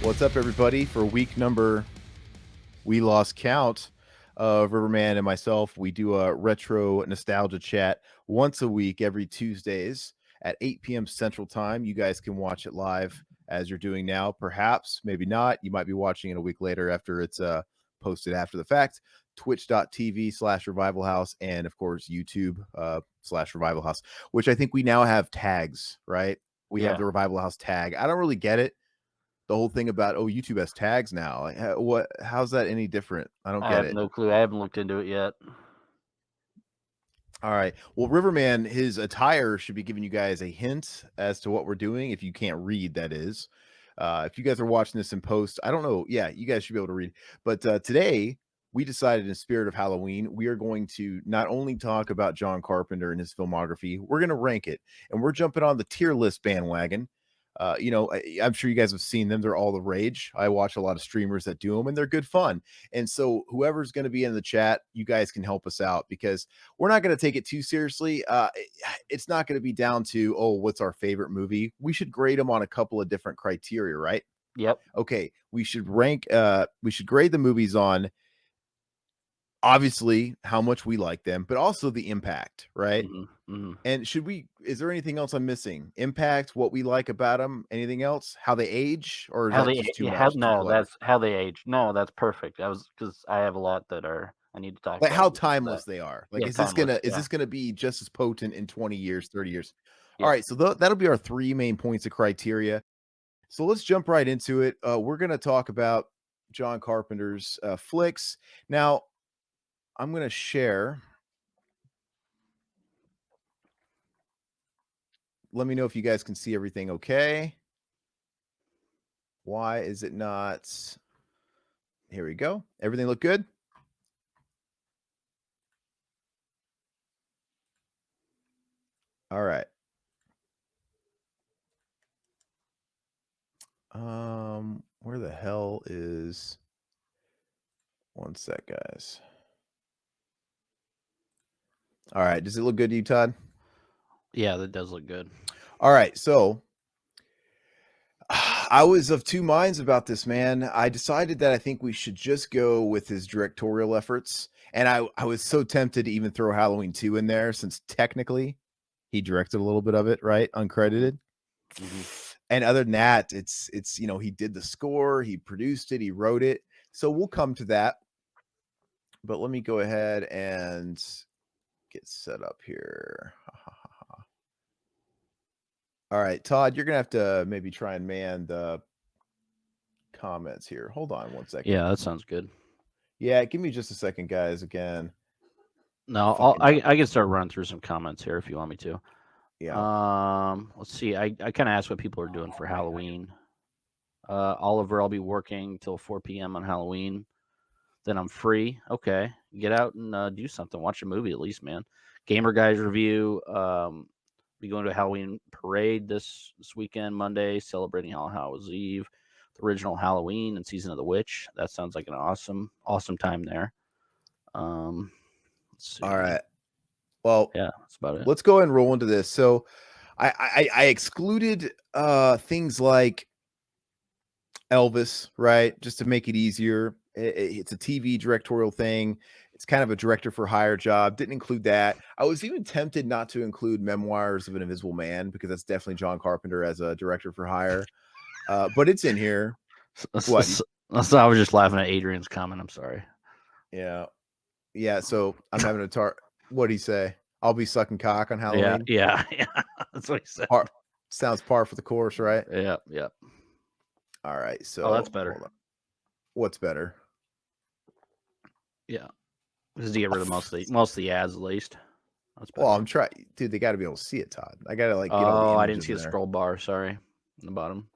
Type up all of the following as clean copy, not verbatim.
What's up, everybody? For week number, we lost count of Riverman and myself. We do a retro nostalgia chat once a week, every Tuesdays at 8 p.m. Central Time. You guys can watch it live as you're doing now. Perhaps, maybe not. You might be watching it a week later after it's posted after the fact. Twitch.tv/Revival House, and of course, YouTube /Revival House, which I think we now have tags, right? We have the Revival House tag. I don't really get it. The whole thing about YouTube has tags now. Like, how's that any different? I don't get it. I have no clue. I haven't looked into it yet. All right. Well, Riverman, his attire should be giving you guys a hint as to what we're doing. If you can't read, that is. If you guys are watching this in post, I don't know. Yeah, you guys should be able to read. But today, we decided, in spirit of Halloween, we are going to not only talk about John Carpenter and his filmography, we're going to rank it, and we're jumping on the tier list bandwagon. I'm sure you guys have seen them. They're all the rage. I watch a lot of streamers that do them, and they're good fun. And so whoever's going to be in the chat, you guys can help us out, because we're not going to take it too seriously. It's not going to be down to, what's our favorite movie? We should grade them on a couple of different criteria, right? Yep. Okay. We should grade the movies on, obviously, how much we like them, but also the impact, right? Mm-hmm. And is there anything else I'm missing? Impact, what we like about them, anything else? How they age, or is that just too much? That's how they age. No, that's perfect. Because I have a lot that I need to talk like about. How timeless they are. Like, Yeah, is this gonna be just as potent in 20 years, 30 years? Yeah. All right, so that'll be our three main points of criteria. So let's jump right into it. We're gonna talk about John Carpenter's flicks. Now, I'm gonna share. Let me know if you guys can see everything okay. Why is it not? Here we go. Everything look good? All right. Where the hell is... One sec, guys. All right. Does it look good to you, Todd? Yeah, that does look good. All right. So I was of two minds about this, man. I decided that I think we should just go with his directorial efforts. And I was so tempted to even throw Halloween 2 in there, since technically he directed a little bit of it, right? Uncredited. Mm-hmm. And other than that, it's he did the score, he produced it, he wrote it. So we'll come to that. But let me go ahead and get set up here. All right, Todd, you're going to have to maybe try and man the comments here. Hold on one second. Yeah, that sounds good. Yeah, give me just a second, guys, again. No, I can start running through some comments here if you want me to. Yeah. Let's see. I kind of asked what people are doing for Halloween. Oliver, I'll be working till 4 p.m. on Halloween. Then I'm free. Okay. Get out and do something. Watch a movie at least, man. Gamer Guys review. Be going to a Halloween parade this weekend, Monday, celebrating All Hallows Eve, the original Halloween and Season of the Witch. That sounds like an awesome time there. Let's see. All right. Well, yeah, that's about it. Let's go ahead and roll into this. So I excluded things like Elvis, right? Just to make it easier. It's a TV directorial thing. It's kind of a director for hire job. Didn't include that. I was even tempted not to include Memoirs of an Invisible Man, because that's definitely John Carpenter as a director for hire. But it's in here. What? So I was just laughing at Adrian's comment. I'm sorry. Yeah. So I'm having a What'd he say? I'll be sucking cock on Halloween. Yeah. That's what he said. Sounds par for the course, right? Yeah. All right. So that's better. What's better? Yeah. Just to get rid of most of the ads, at least. That's better. Well, I'm trying, dude. They got to be able to see it, Todd. I got to get all the I didn't see the scroll bar. Sorry, in the bottom.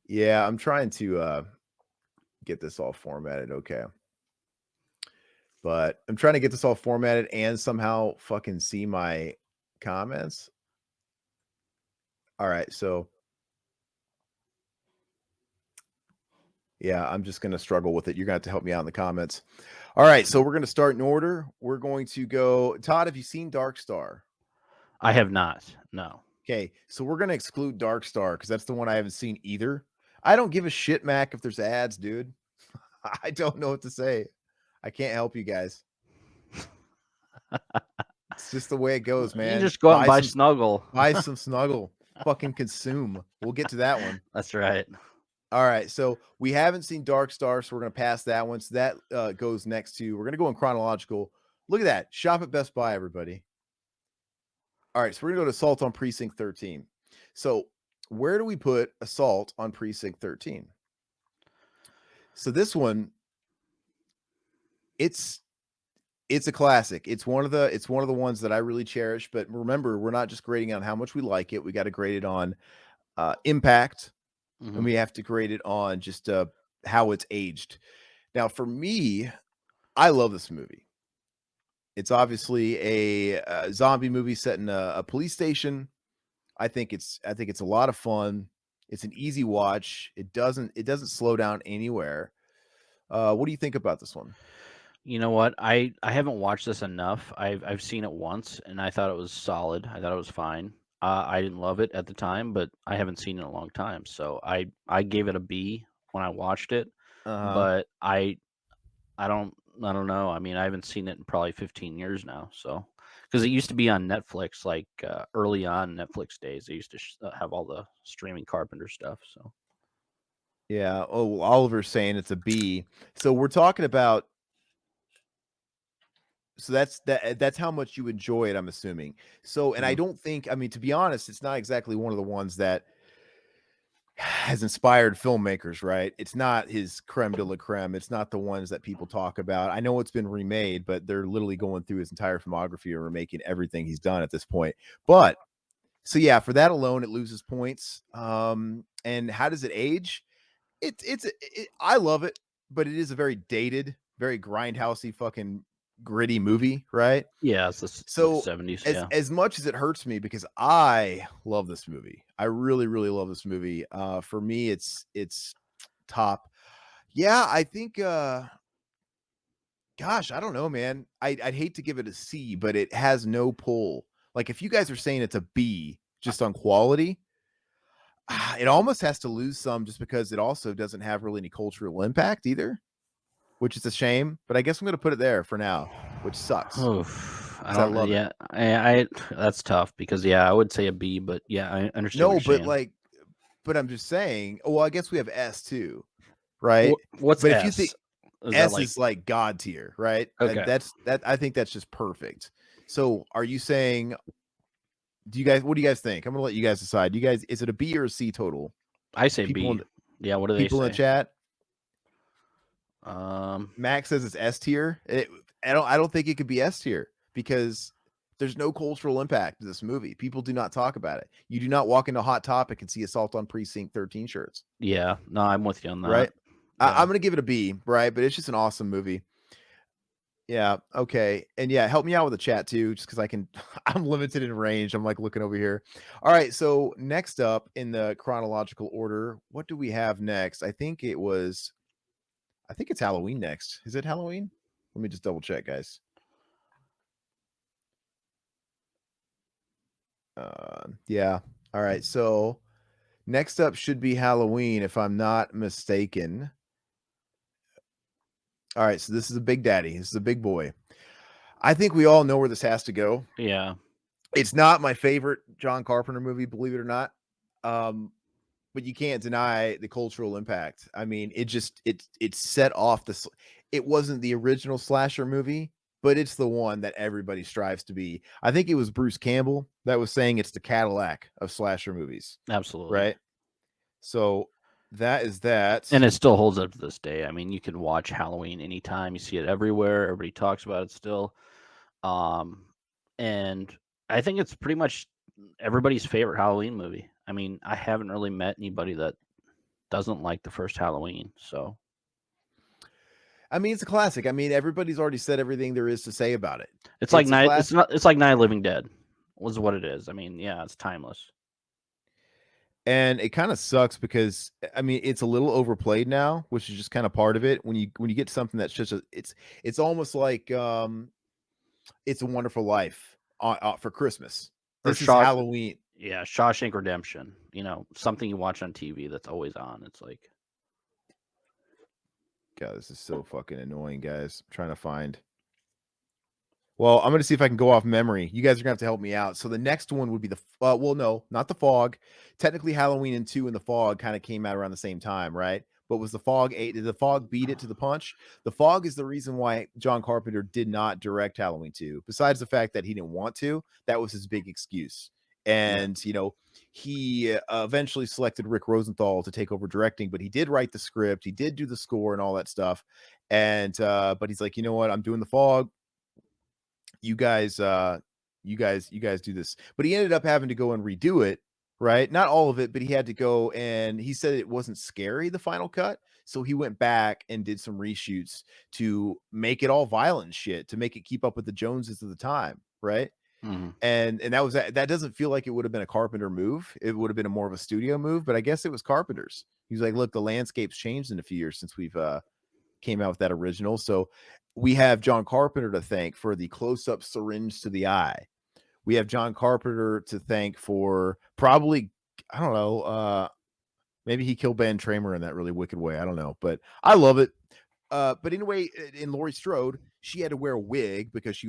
Yeah, I'm trying to get this all formatted. Okay. But I'm trying to get this all formatted and somehow fucking see my comments. All right, so yeah, I'm just going to struggle with it. You're going to have to help me out in the comments. All right, so we're going to start in order. We're going to go. Todd, have you seen Dark Star? I have not. No. Okay, so we're going to exclude Dark Star because that's the one I haven't seen either. I don't give a shit, Mac, if there's ads, dude. I don't know what to say. I can't help you guys. It's just the way it goes, You can man. just go out and buy Snuggle. Buy some Snuggle. Fucking consume. We'll get to that one. That's right. All right, so we haven't seen Dark Star, so we're gonna pass that one. So that goes next to. We're gonna go in chronological. Look at that. Shop at Best Buy, everybody. All right, so we're gonna go to Assault on Precinct 13. So where do we put Assault on Precinct 13? So this one, it's a classic. It's one of the ones that I really cherish. But remember, we're not just grading on how much we like it. We got to grade it on impact, and we have to grade it on just how it's aged. Now, for me, I love this movie. It's obviously a zombie movie set in a police station. I think it's a lot of fun. It's an easy watch. It doesn't slow down anywhere. What do you think about this one? You know what? I haven't watched this enough. I've seen it once and I thought it was solid. I thought it was fine. I didn't love it at the time, but I haven't seen it in a long time. So I gave it a B when I watched it, Uh-huh. but I don't know. I mean, I haven't seen it in probably 15 years now. So because it used to be on Netflix, like early on Netflix days, they used to have all the streaming Carpenter stuff. So Yeah. Oh, well, Oliver's saying it's a B. So we're talking about. So that's how much you enjoy it, I'm assuming. So, and I mhm. don't think, I mean, to be honest, it's not exactly one of the ones that has inspired filmmakers, right? It's not his creme de la creme. It's not the ones that people talk about. I know it's been remade, but they're literally going through his entire filmography and remaking everything he's done at this point. But so yeah, for that alone, it loses points. And how does it age? I love it, but it is a very dated, very grindhousey, fucking gritty movie, right? Yeah, it's like So 70s. as Yeah. much as it hurts me because I love this movie, I really, really love this movie. For me, it's top. Yeah, I think. Gosh, I don't know, man. I'd hate to give it a C, but it has no pull. Like if you guys are saying it's a B just on quality, it almost has to lose some just because it also doesn't have really any cultural impact either, which is a shame. But I guess I'm going to put it there for now, which sucks Oof, I because I don't. love it. Yeah, I that's tough because yeah, I would say a B, but yeah, I understand what No, you're but saying. but I'm just saying. Well, I guess we have S too, right? What's But if you think S? Is that S like is like God tier, right? And okay? that I think that's just perfect. So, are you saying? Do you guys? What do you guys think? I'm gonna let you guys decide. You guys, is it a B or a C total? I say People in B. the Yeah, what do they people in the say? chat. Um, Max says it's S tier. I don't think it could be S tier because there's no cultural impact to this movie. People do not talk about it. You do not walk into Hot Topic and see Assault on Precinct 13 shirts, yeah, no, I'm with you on that. right? Yeah. I'm gonna give it a B, right? But it's just an awesome movie. Yeah. Okay. And yeah, help me out with the chat too, just because I can. I'm limited in range. I'm like looking over here. All right. So next up in the chronological order, what do we have next? I think it was. I think it's Halloween next. Is it Halloween? Let me just double check, guys. Yeah. All right. So next up should be Halloween, if I'm not mistaken. All right. So this is a big daddy. This is a big boy. I think we all know where this has to go. Yeah. It's not my favorite John Carpenter movie, believe it or not. Um, but you can't deny the cultural impact. I mean, it set off this. It wasn't the original slasher movie, but it's the one that everybody strives to be. I think it was Bruce Campbell that was saying it's the Cadillac of slasher movies, Absolutely. right? So that is that. And it still holds up to this day. I mean, you can watch Halloween anytime. You see it everywhere. Everybody talks about it still. Um, and I think it's pretty much everybody's favorite Halloween movie. I mean, I haven't really met anybody that doesn't like the first Halloween. So I mean, it's a classic. I mean, everybody's already said everything there is to say about it. it's like It's a night. It's classic. not. It's like Night of the Living Dead. Was what it is. I mean, yeah, it's timeless. And it kind of sucks because I mean it's a little overplayed now, which is just kind of part of it. When you get something that's just it's almost like It's a Wonderful Life for Christmas. Or This is Shaw. Halloween. Yeah, Shawshank Redemption. Something you watch on TV that's always on. It's like, God, this is so fucking annoying, guys. I'm trying to find. Well, I'm gonna see if I can go off memory. You guys are gonna have to help me out. So the next one would be well, no, not the Fog. Technically, Halloween and 2 and the Fog kind of came out around the same time, right? But was the Fog eight? Did the Fog beat it to the punch? The Fog is the reason why John Carpenter did not direct Halloween 2. Besides the fact that he didn't want to, that was his big excuse. yeah. And he eventually selected Rick Rosenthal to take over directing, but he did write the script, he did do the score and all that stuff. And but he's like, you know what, I'm doing the Fog. You guys you guys do this. But he ended up having to go and redo it, right? Not all of it, but he had to go, and he said it wasn't scary, the final cut. So he went back and did some reshoots to make it all violent and shit, to make it keep up with the Joneses of the time, right? Hmm. And that doesn't feel like it would have been a Carpenter move. It would have been a more of a studio move, but I guess it was Carpenter's. He's like, look, the landscape's changed in a few years since we've came out with that original. So we have John Carpenter to thank for the close-up syringe to the eye. We have John Carpenter to thank for probably, I don't know, maybe he killed Ben Tramer in that really wicked way. I don't know, but I love it. But anyway, in Laurie Strode, she had to wear a wig because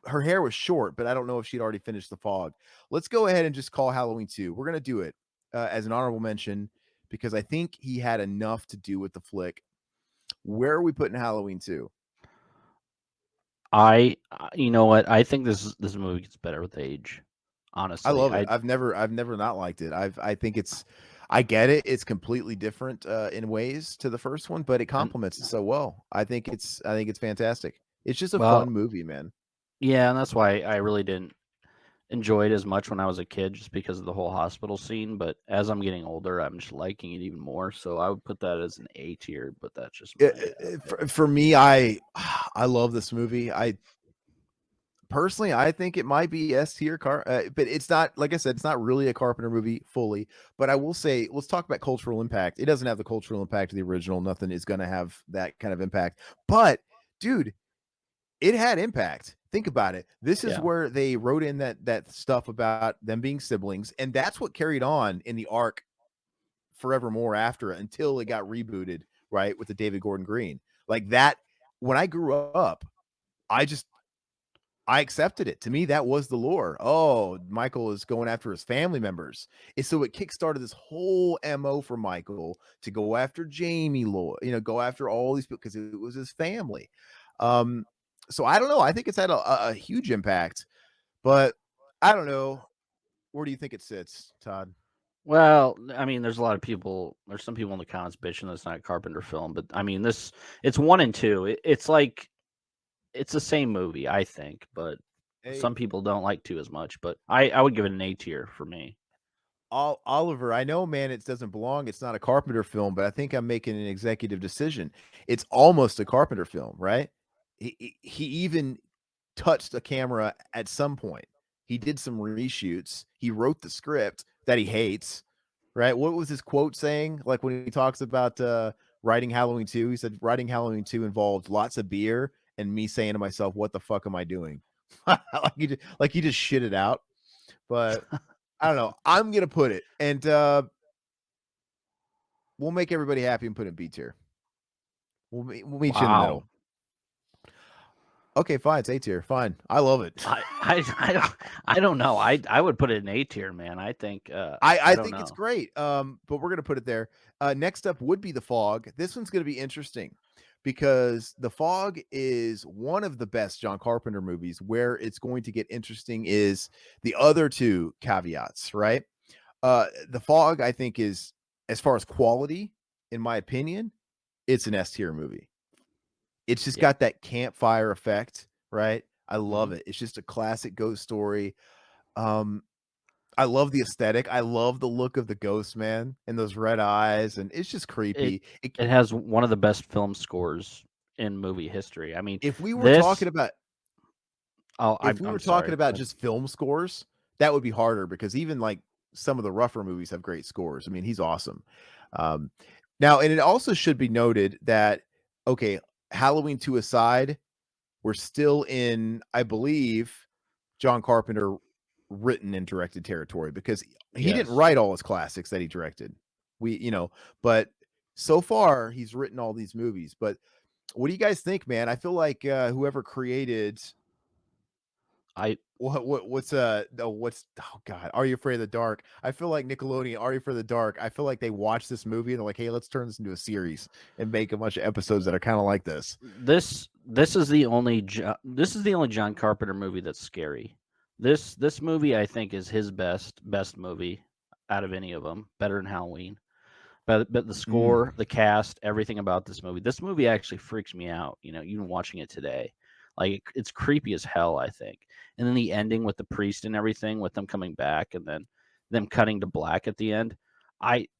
her hair was short, but I don't know if she'd already finished the Fog. Let's go ahead and just call Halloween 2. We're gonna do it as an honorable mention because I think he had enough to do with the flick. Where are we putting Halloween 2? You know what? I think this movie gets better with age. I Honestly, love it. I've never not liked it. I think I get it. It's completely different in ways to the first one, but it and complements it so well. I think it's fantastic. It's just a well, fun movie, man. yeah, and that's why I really didn't enjoy it as much when I was a kid, just because of the whole hospital scene. But as I'm getting older, I'm just liking it even more. So I would put that as an A tier, but that's just my opinion. For me, I love this movie. I personally, I think it might be S tier but it's not, like I said, it's not really a Carpenter movie fully. But I will say, let's talk about cultural impact. It doesn't have the cultural impact of the original. Nothing is going to have that kind of impact. But dude, it had impact. Think about it. This is Yeah, where they wrote in that stuff about them being siblings, and that's what carried on in the arc forevermore after it until it got rebooted, right, with the David Gordon Green. Like that, when I grew up, I just I accepted it. To me, that was the lore. Oh, Michael is going after his family members. And so it kickstarted this whole MO for Michael to go after Jamie Lloyd, go after all these people because it was his family. Um, so I don't know. I think it's had a huge impact, but I don't know. Where do you think it sits, Todd? well, I mean, there's some people in the comments bitching that it's not a Carpenter film, but I mean, it's one and two. It's like it's the same movie, I think, but Hey, some people don't like two as much. But I would give it an A tier for me. Oliver, I know, man, it doesn't belong. It's not a Carpenter film, but I think I'm making an executive decision. It's almost a Carpenter film, right? He even touched a camera at some point. He did some reshoots. He wrote the script that he hates, right? What was his quote saying? Like when he talks about writing Halloween 2, he said writing Halloween 2 involved lots of beer and me saying to myself, what the fuck am I doing? like he just shit it out. But I don't know. I'm gonna put it, and we'll make everybody happy and put it in B tier. We'll meet you in the Wow. middle. Okay, fine. It's A tier. Fine. I love it. I don't know. I would put it in A tier, man. I think I I don't think it's know. great. But we're gonna put it there. Next up would be the Fog. This one's gonna be interesting because the Fog is one of the best John Carpenter movies. Where it's going to get interesting is the other two caveats, right? The Fog, I think, is as far as quality, in my opinion, it's an S tier movie. It's just Yeah. got that campfire effect, right? I love Hmm. it. It's just a classic ghost story. Um, I love the aesthetic. I love the look of the ghost man and those red eyes, and it's just It creepy. it has one of the best film scores in movie history. I mean, If we were this. talking about Oh, if I'm we I'm were talking sorry. about just film scores, that would be harder because even like some of the rougher movies have great scores. I mean, he's awesome. Um, Now, and it also should be noted that okay, Halloween 2 aside, we're still in, I believe, John Carpenter written and directed territory because he didn't Yes. write all his classics that he directed. But so far he's written all these movies. But what do you guys think, man? I feel like whoever created I what's oh god, Are You Afraid of the Dark? I feel like Nickelodeon, Are You Afraid of the Dark? I feel like they watched this movie and they're like, hey, let's turn this into a series and make a bunch of episodes that are kind of like this. this is the only this is the only John Carpenter movie that's scary. This movie I think is his best movie out of any of them, better than Halloween. But the Mm. score, the cast, everything about this movie actually freaks me out, even watching it today. Like it's creepy as hell, I think. And then the ending with the priest and everything, with them coming back and then them cutting to black at the end.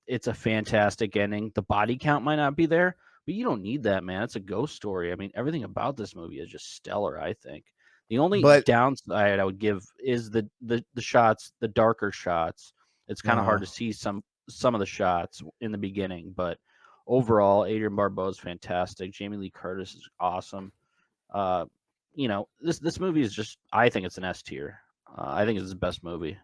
It's a fantastic ending. The body count might not be there, but you don't need that, man. It's a ghost story. I mean, everything about this movie is just stellar, I think. The only But downside I would give is the shots, the darker shots. It's kind of hard uh to see some of the shots in the beginning, but overall, Adrian Barbeau is fantastic. Jamie Lee Curtis is awesome. Uh, this movie is just, I think it's an S tier. I think it's his best movie.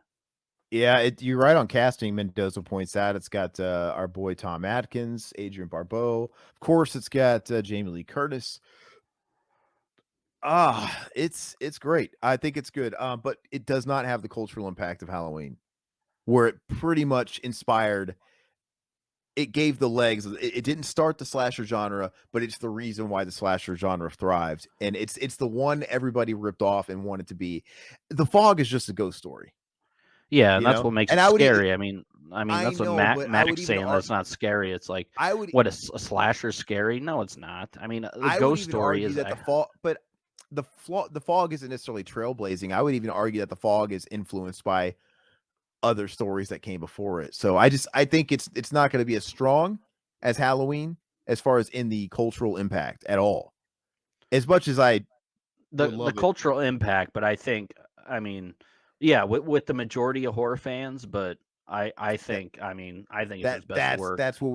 yeah, you're right on casting. Mendoza points out it's got our boy Tom Atkins, Adrian Barbeau. Of course, it's got Jamie Lee Curtis. It's great. I think it's good. But it does not have the cultural impact of Halloween, where it pretty much inspired. It gave the legs. It didn't start the slasher genre, but it's the reason why the slasher genre thrived, and it's the one everybody ripped off and wanted to be. The Fog is just a ghost story, Yeah, and that's what makes and it scary. I mean I that's what know, but Mac's saying. That's not scary. It's like, I would what, a slasher scary? No, it's not. I mean, the I would ghost even story argue is. that but the Fog isn't necessarily trailblazing. I would even argue that the Fog is influenced by other stories that came before it. So I think it's not going to be as strong as Halloween as far as in the cultural impact at all. As much as I would The love it, cultural impact, but I think, I mean, yeah, with the majority of horror fans, but I that think, I think it's his best work. that's what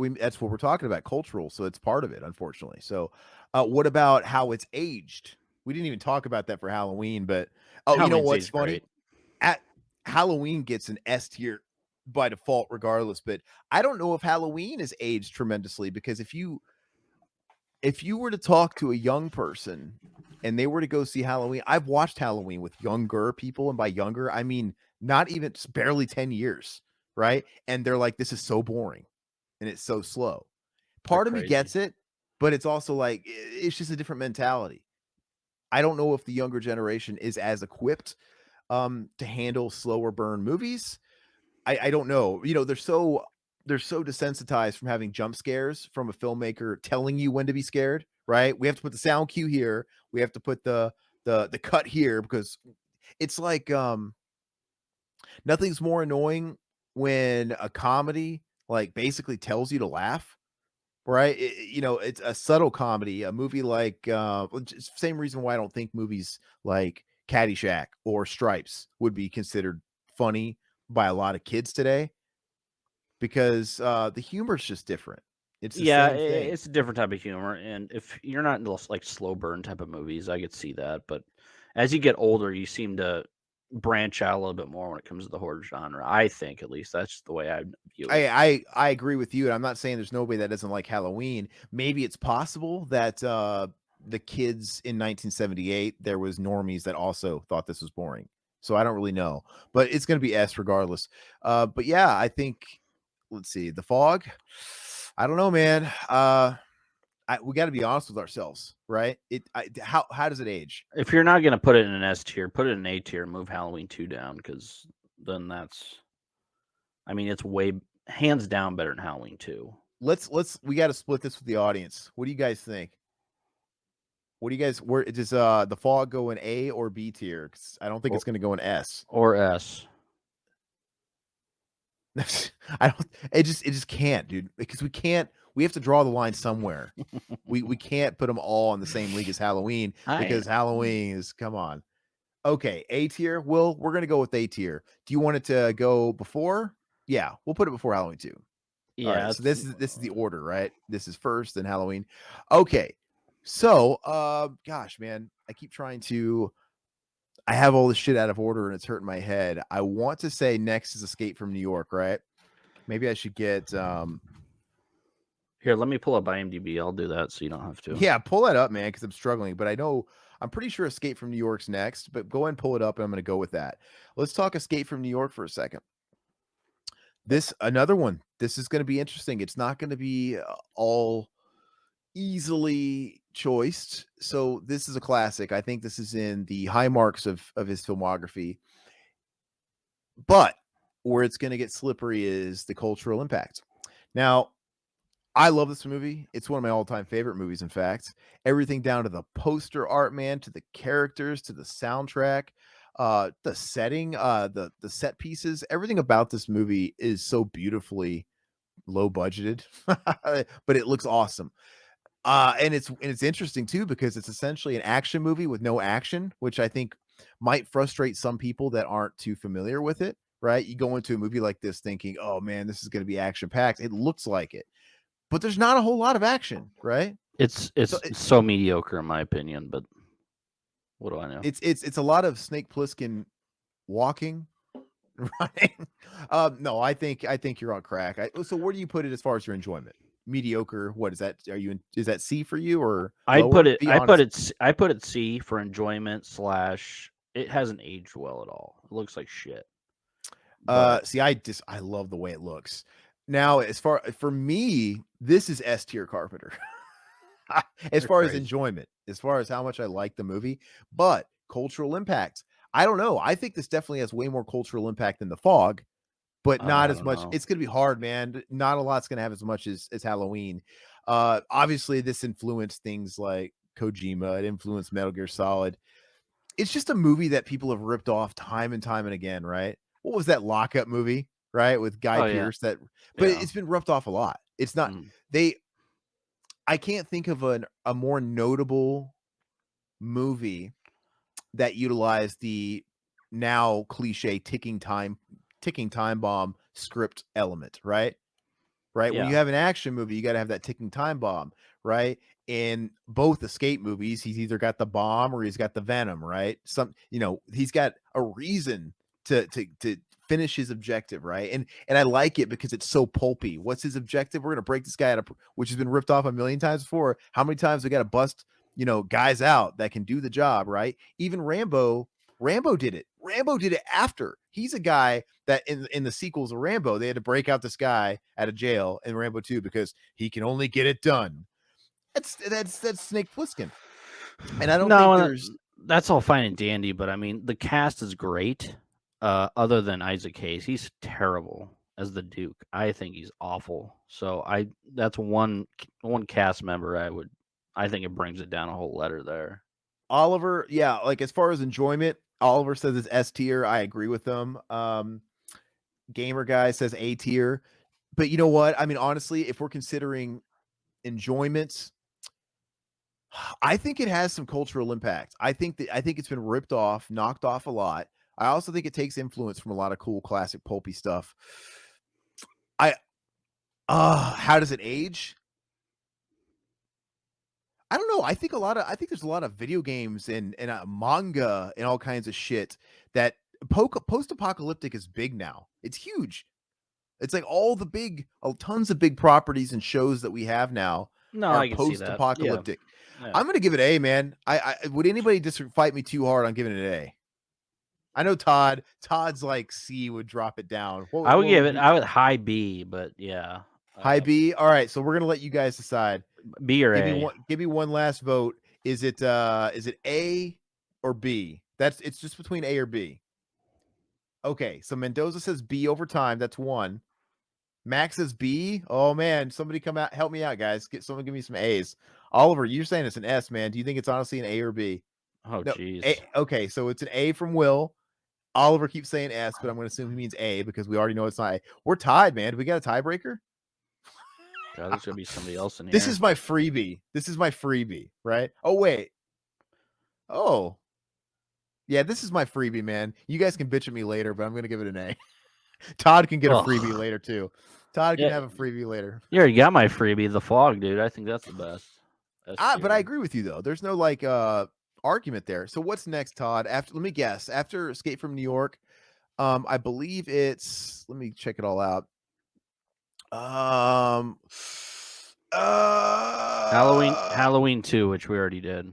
we're talking about, cultural. So it's part of it, unfortunately. So, what about how it's aged? We didn't even talk about that for Halloween, but oh, you know Halloween what's Age funny? great. At Halloween gets an S tier by default, regardless. But I don't know if Halloween is aged tremendously because if you were to talk to a young person and they were to go see Halloween, I've watched Halloween with younger people, and by younger, I mean not even just barely 10 years, right? And they're like, this is so boring and it's so slow. They're Part of me crazy. gets it, but it's also like it's just a different mentality. I don't know if the younger generation is as equipped to handle slower burn movies. I don't know. They're so desensitized from having jump scares from a filmmaker telling you when to be scared, right? We have to put the sound cue here. We have to put the cut here because it's like nothing's more annoying when a comedy like basically tells you to laugh, right? It's a subtle comedy, a movie like same reason why I don't think movies like Caddyshack or Stripes would be considered funny by a lot of kids today because the humor's just different. It's the Yeah, same thing. it's a different type of humor, and if you're not into like slow burn type of movies, I could see that. But as you get older, you seem to branch out a little bit more when it comes to the horror genre. I think, at least, that's the way I view it. I agree with you, and I'm not saying there's nobody that doesn't like Halloween. Maybe it's possible that the kids in 1978 there was normies that also thought this was boring. So I don't really know, but it's going to be S regardless. But yeah, I think let's see, The Fog. I don't know, man. We got to be honest with ourselves, right? How does it age? If you're not gonna put it in an S tier, put it in an A tier. Move Halloween 2 down, because then that's, it's way, hands down, better than Halloween 2. Let's we got to split this with the audience. What do you guys think? What do you guys where does The Fog go in A or B tier? 'Cause I don't think Or it's going to go in S. or S. I don't it just can't, dude, because we have to draw the line somewhere. We can't put them all in the same league as Halloween I because Halloween is come on. Okay, A tier. Well, we're going to go with A tier. Do you want it to go before? Yeah, we'll put it before Halloween 2. All right, Yeah, so it's this is the order, right? This is first, then Halloween. Okay. So, gosh, man, I keep trying to I have all this shit out of order and it's hurting my head. I want to say next is Escape from New York, right? Maybe I should get Here, let me pull up IMDb. I'll do that so you don't have to. yeah, pull that up, man, because I'm struggling. But I know I'm pretty sure Escape from New York's next. But go ahead and pull it up, and I'm going to go with that. Let's talk Escape from New York for a second. This another one. This is going to be interesting. It's not going to be all easily choiced. So this is a classic. I think this is in the high marks of his filmography. But where it's going to get slippery is the cultural impact. Now, I love this movie. It's one of my all-time favorite movies, in fact. Everything down to the poster art, man, to the characters, to the soundtrack, the setting, the set pieces. Everything about this movie is so beautifully low budgeted, but it looks awesome. And it's interesting too because it's essentially an action movie with no action, which I think might frustrate some people that aren't too familiar with it. Right? You go into a movie like this thinking, "Oh man, this is going to be action packed." It looks like it, but there's not a whole lot of action, right? It's so mediocre in my opinion, but what do I know? It's a lot of Snake Plissken walking, running. No, I think you're on crack. So where do you put it as far as your enjoyment? Mediocre. What is that? Is that C for you or lower? Be honest. I put it C for enjoyment / it hasn't aged well at all. It looks like shit. But See, I love the way it looks. Now, as far for me, this is S tier Carpenter. As far as enjoyment, as far as how much I like the movie, but cultural impact. I don't know. I think this definitely has way more cultural impact than The Fog, but not as much. It's going to be hard, man. Not a lot's going to have as much as Halloween. Obviously, this influenced things like Kojima. It influenced Metal Gear Solid. It's just a movie that people have ripped off time and time and again, right? What was that Lockup movie, right, with Guy Pearce? But it's been ripped off a lot. It's not I can't think of a more notable movie that utilized the now cliche ticking time bomb script element, right? Right. When you have an action movie, you got to have that ticking time bomb, right? In both escape movies, he's either got the bomb or he's got the venom, right? He's got a reason to finish his objective, right? And I like it because it's so pulpy. What's his objective? We're gonna break this guy out, which has been ripped off a million times before. How many times we got to bust, guys out that can do the job, right? Even Rambo did it. Rambo did it after. He's a guy that in the sequels of Rambo, they had to break out this guy out of jail in Rambo 2 because he can only get it done. That's Snake Plissken. And I don't think that's all fine and dandy, but I mean the cast is great. Other than Isaac Hayes, he's terrible as the Duke. I think he's awful. So that's one cast member I think it brings it down a whole letter there. Oliver, yeah, like as far as enjoyment, Oliver says it's S tier. I agree with them. Gamer Guy says A tier. But you know what? I mean, honestly, if we're considering enjoyments, I think it has some cultural impact. I think it's been ripped off, knocked off a lot. I also think it takes influence from a lot of cool classic pulpy stuff. How does it age? I don't know. I think there's a lot of video games and manga and all kinds of shit that post-apocalyptic is big now. It's huge. It's like all the tons of big properties and shows that we have now are post-apocalyptic. Yeah. I'm gonna give it A, man. I would anybody just fight me too hard on giving it A? I know Todd's like C would drop it down. I would high B, but yeah. High B. All right, so we're gonna let you guys decide. B or A. Give me one last vote. Is it A or B? It's just between A or B. Okay, so Mendoza says B over time. That's one. Max says B. Oh man, somebody come out, help me out, guys. Someone give me some A's. Oliver, you're saying it's an S, man. Do you think it's honestly an A or B? Oh, jeez. Okay, so it's an A from Will. Oliver keeps saying S, but I'm going to assume he means A because we already know it's not A. We're tied, man. Do we got a tiebreaker? God, there's going to be somebody else in here. This is my freebie, right? Oh, wait. Oh. Yeah, this is my freebie, man. You guys can bitch at me later, but I'm going to give it an A. Todd can get a freebie later, too. Todd can have a freebie later. You already got my freebie, The Fog, dude. I think that's the best. But I agree with you, though. There's no, like, argument there. So what's next, Todd? After, let me guess. After Escape from New York, I believe it's. Let me check it all out. Um, uh, Halloween 2, which we already did.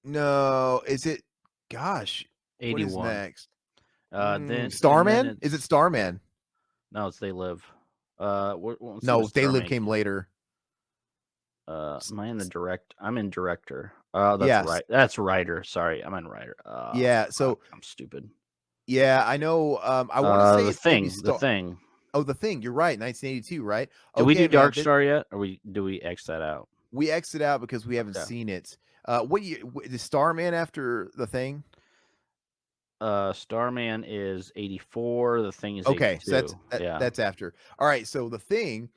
no, is it? Gosh, what is 81. next? Then Starman? Is it it's Starman? no, it's They Live. Let's see what No, They Live Starman came came. later. Am I in the direct? I'm in director. That's Yes, right. That's writer. Sorry, I'm in writer. yeah. Fuck, So I'm stupid. yeah, I know. I want to say it's maybe The Star. Thing. Oh, The Thing. You're right. 1982, right? Did we Okay, do man. Dark Star yet, or do we X that out? We exit out because we haven't Okay. seen it. What year? Is Starman after The Thing? Starman is 84. The Thing is Okay, so 82. Yeah. that's after. All right, so The Thing.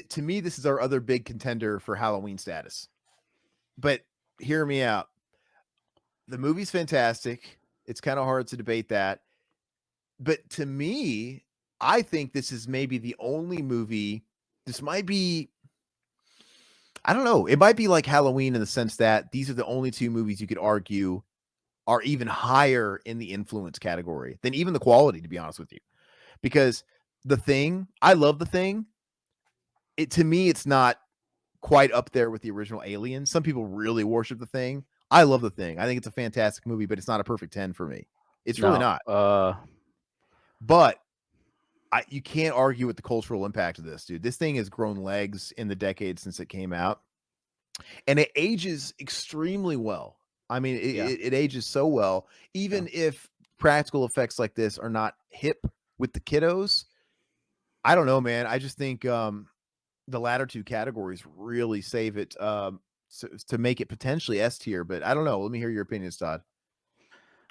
To me, this is our other big contender for Halloween status. But hear me out. The movie's fantastic. It's kind of hard to debate that. But to me, I think this is maybe the only movie. This might be. I don't know. It might be like Halloween in the sense that these are the only two movies you could argue are even higher in the influence category than even the quality, to be honest with you. Because The Thing, I love The Thing. It to me, it's not quite up there with the original Alien. Some people really worship The Thing. I love The Thing. I think it's a fantastic movie, but it's not a perfect 10 for me. It's really No. not. But you can't argue with the cultural impact of this, dude. This thing has grown legs in the decades since it came out, and it ages extremely well. I mean, Yeah. it ages so well, even if practical effects like this are not hip with the kiddos. I don't know, man. I just think the latter two categories really save it to make it potentially S tier. But I don't know. Let me hear your opinions, Todd.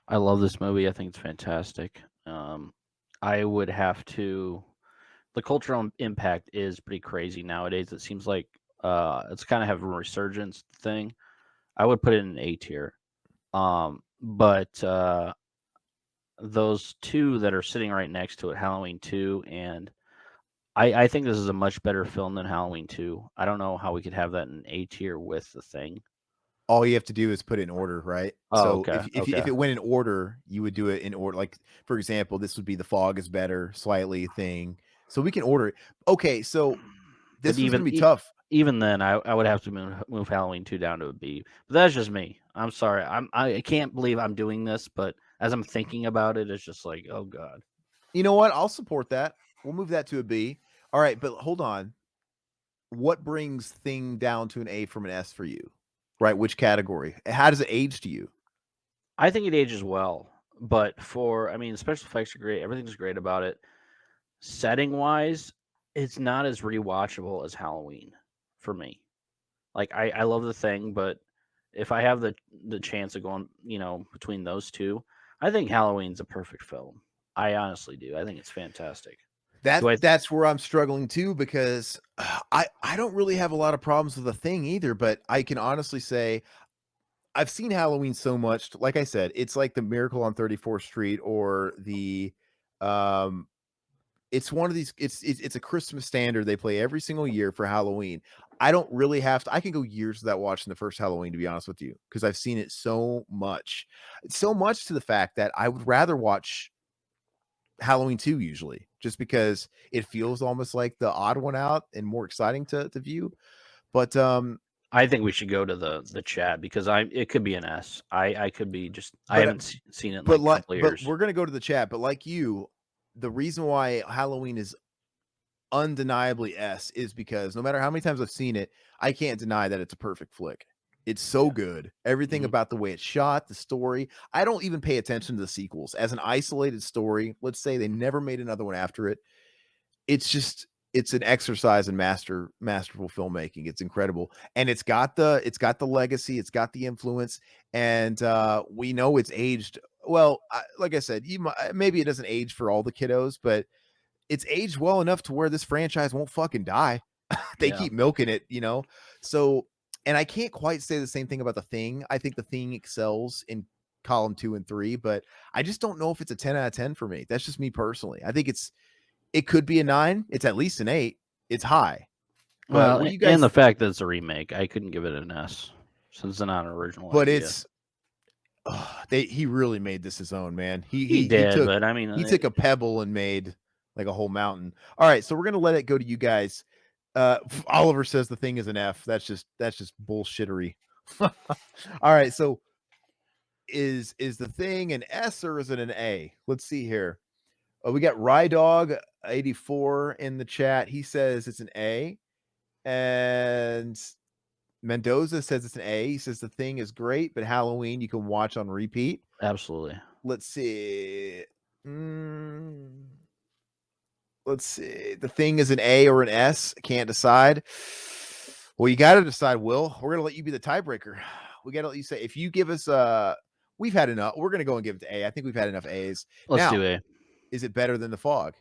I love this movie. I think it's fantastic. I would have to. The cultural impact is pretty crazy nowadays. It seems like it's kind of have a resurgence thing. I would put it in A tier. But those two that are sitting right next to it, Halloween 2, and I think this is a much better film than Halloween 2. I don't know how we could have that in A tier with The Thing. All you have to do is put it in order, right? Oh, So okay, if okay. it went in order, you would do it in order. Like for example, this would be The Fog is better, slightly thing. So we can order it. Okay, so But this one's gonna be tough. even then, I would have to move Halloween 2 down to a B. But that's just me. I'm sorry. I can't believe I'm doing this, but as I'm thinking about it, it's just like, oh god. You know what? I'll support that. We'll move that to a B. All right, but hold on. What brings Thing down to an A from an S for you? Right? Which category? How does it age to you? I think it ages well, but I mean, the special effects are great. Everything's great about it. Setting wise, it's not as rewatchable as Halloween for me. Like I love The Thing, but if I have the chance of going, between those two, I think Halloween's a perfect film. I honestly do. I think it's fantastic. Do I? That's where I'm struggling too because I don't really have a lot of problems with The Thing either, but I can honestly say I've seen Halloween so much. Like I said, it's like the Miracle on 34th Street or the um it's one of these it's a Christmas standard they play every single year for Halloween. I don't really have to I can go years without watching the first Halloween, to be honest with you, because I've seen it so much. So much to the fact that I would rather watch Halloween 2 usually, just because it feels almost like the odd one out and more exciting to view. But I think we should go to the chat because it could be an S. I could be just I but haven't seen it in like a couple of but years. we're gonna go to the chat. But like you, the reason why Halloween is undeniably S is because no matter how many times I've seen it, I can't deny that it's a perfect flick. It's so Yeah. good. Everything hmm about the way it's shot, the story. I don't even pay attention to the sequels. As an isolated story, let's say they never made another one after it. It's just it's an exercise in masterful filmmaking. It's incredible. And it's got the legacy, it's got the influence, and we know it's aged well. Like I said, maybe it doesn't age for all the kiddos, but it's aged well enough to where this franchise won't fucking die. They Yeah. keep milking it, you know? So, and I can't quite say the same thing about The Thing. I think The Thing excels in column 2 and 3, but I just don't know if it's a 10 out of 10 for me. That's just me personally. I think it could be a 9. It's at least an 8. It's high. But what Well, do you and the guys fact that it's a remake, I couldn't give it an S. So it's not an original but idea. it's he really made this his own, man. He He did, took but I mean, a pebble and made like a whole mountain. All right, so we're gonna let it go to you guys. Oliver says the thing is an F. That's just bullshittery. All right, so is the thing an S or is it an A? Let's see here. We got Rydog 84 in the chat. He says it's an A, and Mendoza says it's an A. He says the thing is great, but Halloween you can watch on repeat. absolutely. Let's see. Mm, let's see. The thing is an A or an S. Can't decide. Well, you got to decide, Will. We're gonna let you be the tiebreaker. We got to let you say if you give us we've had enough. We're gonna go and give it to A. I think we've had enough A's. Let's Now, do A. is it better than the fog?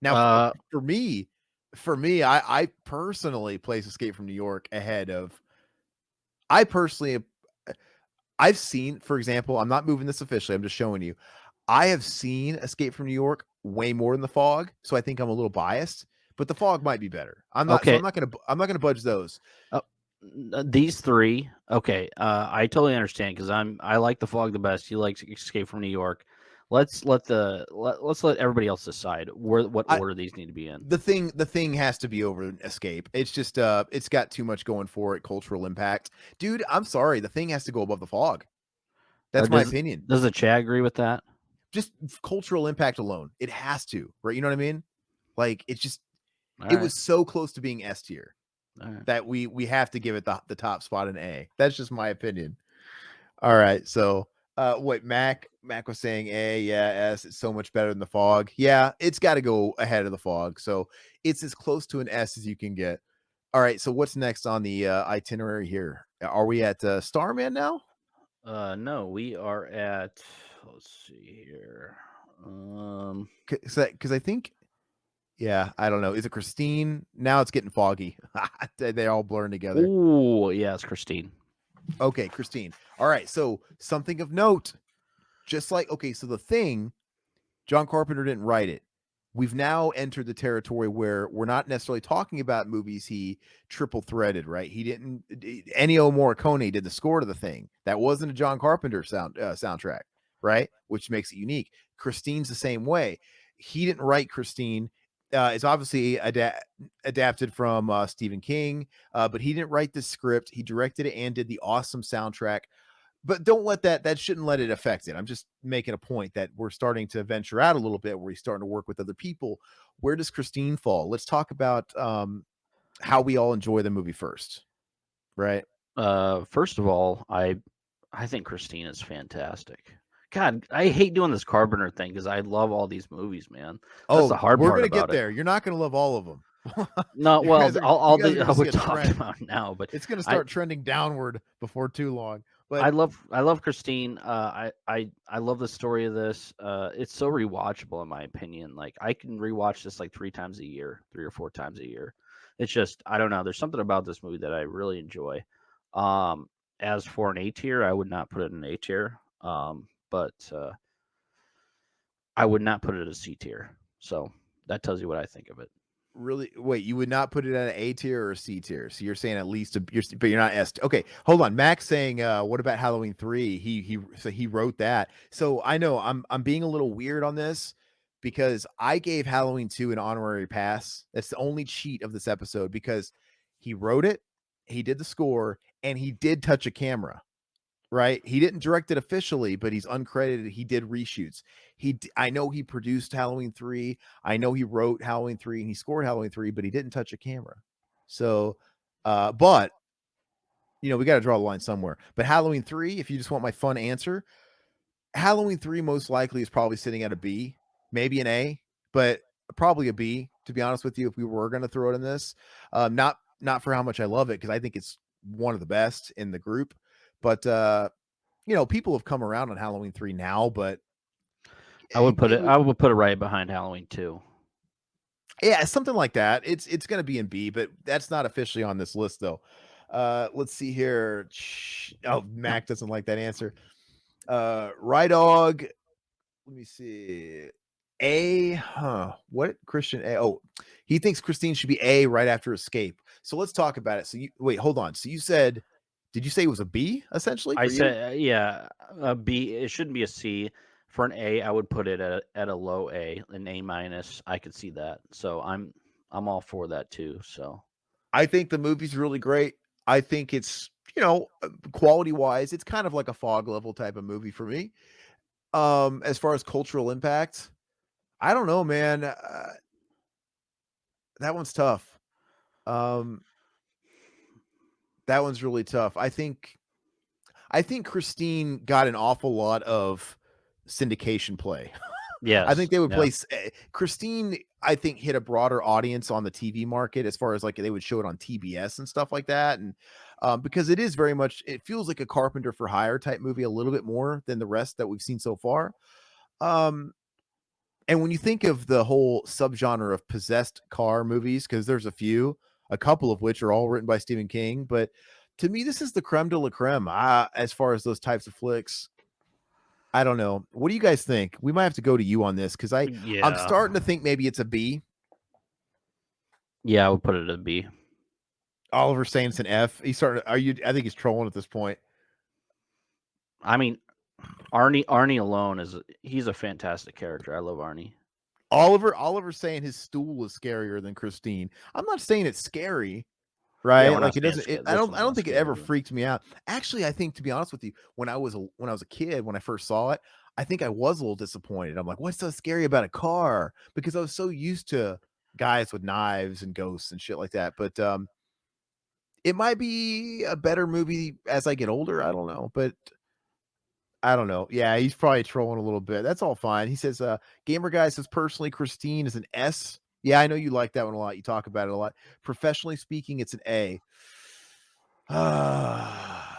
Now, Uh, for me, I personally place Escape from New York ahead of. I personally, I've seen, for example, I'm not moving this officially. I'm just showing you. I have seen Escape from New York way more than the fog, so I think I'm a little biased. But the fog might be better. I'm not. So okay. I'm not gonna budge those. Uh, these three. Okay. I totally understand because I like the fog the best. You like Escape from New York. Let's let everybody else decide what I order these need to be in. the thing has to be over Escape. It's just it's got too much going for it, cultural impact. Dude, I'm sorry. The thing has to go above the fog. That's my Does opinion. the chat agree with that? Just cultural impact alone. It has to, right? You know what I mean? Like it's just All it right. was so close to being S tier All right. that we have to give it the top spot in A. That's just my opinion. All right. So what Mac was saying A, yeah, S, it's so much better than the fog. Yeah, it's got to go ahead of the fog. So it's as close to an S as you can get. All right. So what's next on the itinerary here? Are we at Starman now? No, we are at. Let's see here. Because I think, yeah, I don't know. Is it Christine? Now it's getting foggy. They all blur together. Oh, yeah, it's Christine. Okay, Christine. All right. So something of note, just like, okay, so the thing, John Carpenter didn't write it. We've now entered the territory where we're not necessarily talking about movies he triple threaded, right? He didn't. Ennio Morricone did the score to the thing. That wasn't a John Carpenter soundtrack, right? Which makes it unique. Christine's the same way. He didn't write Christine. It's obviously adapted from Stephen King, but he didn't write the script. He directed it and did the awesome soundtrack, but don't let that shouldn't let it affect it. I'm just making a point that we're starting to venture out a little bit where we're starting to work with other people. Where does Christine fall? Let's talk about how we all enjoy the movie first, right? First of all, I think Christine is fantastic. God, I hate doing this Carpenter thing because I love all these movies, man. That's the Oh, hard we're part gonna get about it. there. You're not gonna love all of them. No, well, You all guys are the gonna see we're a talking trend. about now, but It's gonna I start trending downward before too long. But I love Christine. I love the story of this. It's so rewatchable in my opinion. Like I can rewatch this like 3 times a year, 3 or 4 times a year. It's just I don't know. There's something about this movie that I really enjoy. Um, as for an A tier, I would not put it in A tier. But I would not put it as C tier. So that tells you what I think of it. really, wait, you would not put it at an A tier or a C tier. So you're saying at least but you're not S. Okay, hold on. Max saying, what about Halloween 3? He wrote that. So I know I'm being a little weird on this because I gave Halloween 2 an honorary pass. That's the only cheat of this episode because he wrote it, he did the score, and he did touch a camera. Right? He didn't direct it officially, but he's uncredited. He did reshoots. I know he produced Halloween 3. I know he wrote Halloween 3 and he scored Halloween 3, but he didn't touch a camera. So, but we got to draw the line somewhere. But Halloween 3, if you just want my fun answer, Halloween 3 most likely is probably sitting at a B, maybe an A, but probably a B, to be honest with you, if we were going to throw it in this. Not for how much I love it, because I think it's one of the best in the group. But people have come around on Halloween 3 now, but it would, I would put it right behind Halloween 2. yeah, something like that. It's going to be in B, but that's not officially on this list though. Let's see here. Oh, Mac doesn't like that answer. Rydog, let me see. A, huh? What Christian A? Oh, He thinks Christine should be A right after Escape. So let's talk about it. So you wait, hold on. So you said, did you say it was a B essentially I for you? said, yeah, a B. It shouldn't be a C. For an A, I would put it at a low A, an A minus. I could see that. So I'm all for that too. So I think the movie's really great. I think it's, quality wise, it's kind of like a fog level type of movie for me. As far as cultural impact, I don't know, man. That one's tough. Um, that one's really tough. I think Christine got an awful lot of syndication play. I think yes, they would yeah, place Christine. I think hit a broader audience on the TV market as far as like they would show it on TBS and stuff like that, and because it is very much, it feels like a Carpenter for hire type movie a little bit more than the rest that we've seen so far. Um, and when you think of the whole subgenre of possessed car movies, because there's a couple of which are all written by Stephen King, but to me, this is the creme de la creme as far as those types of flicks. I don't know. What do you guys think? We might have to go to you on this because I'm yeah, starting to think maybe it's a B. yeah. I would put it at a B. Oliver saying it's an F. He's starting. Are you? I think he's trolling at this point. I mean, Arnie alone he's a fantastic character. I love Arnie. Oliver saying his stool is scarier than Christine. I'm not saying it's scary, Yeah, right? we're not Like it saying doesn't. scary. I This don't. I one's don't not think it scary, ever but freaked me out. Actually, I think to be honest with you, when I was a kid, when I first saw it, I think I was a little disappointed. I'm like, what's so scary about a car? Because I was so used to guys with knives and ghosts and shit like that. But it might be a better movie as I get older. I don't know, but I don't know. Yeah, he's probably trolling a little bit. That's all fine. He says, Gamer Guy says, personally, Christine is an S. Yeah, I know you like that one a lot. You talk about it a lot. Professionally speaking, it's an A.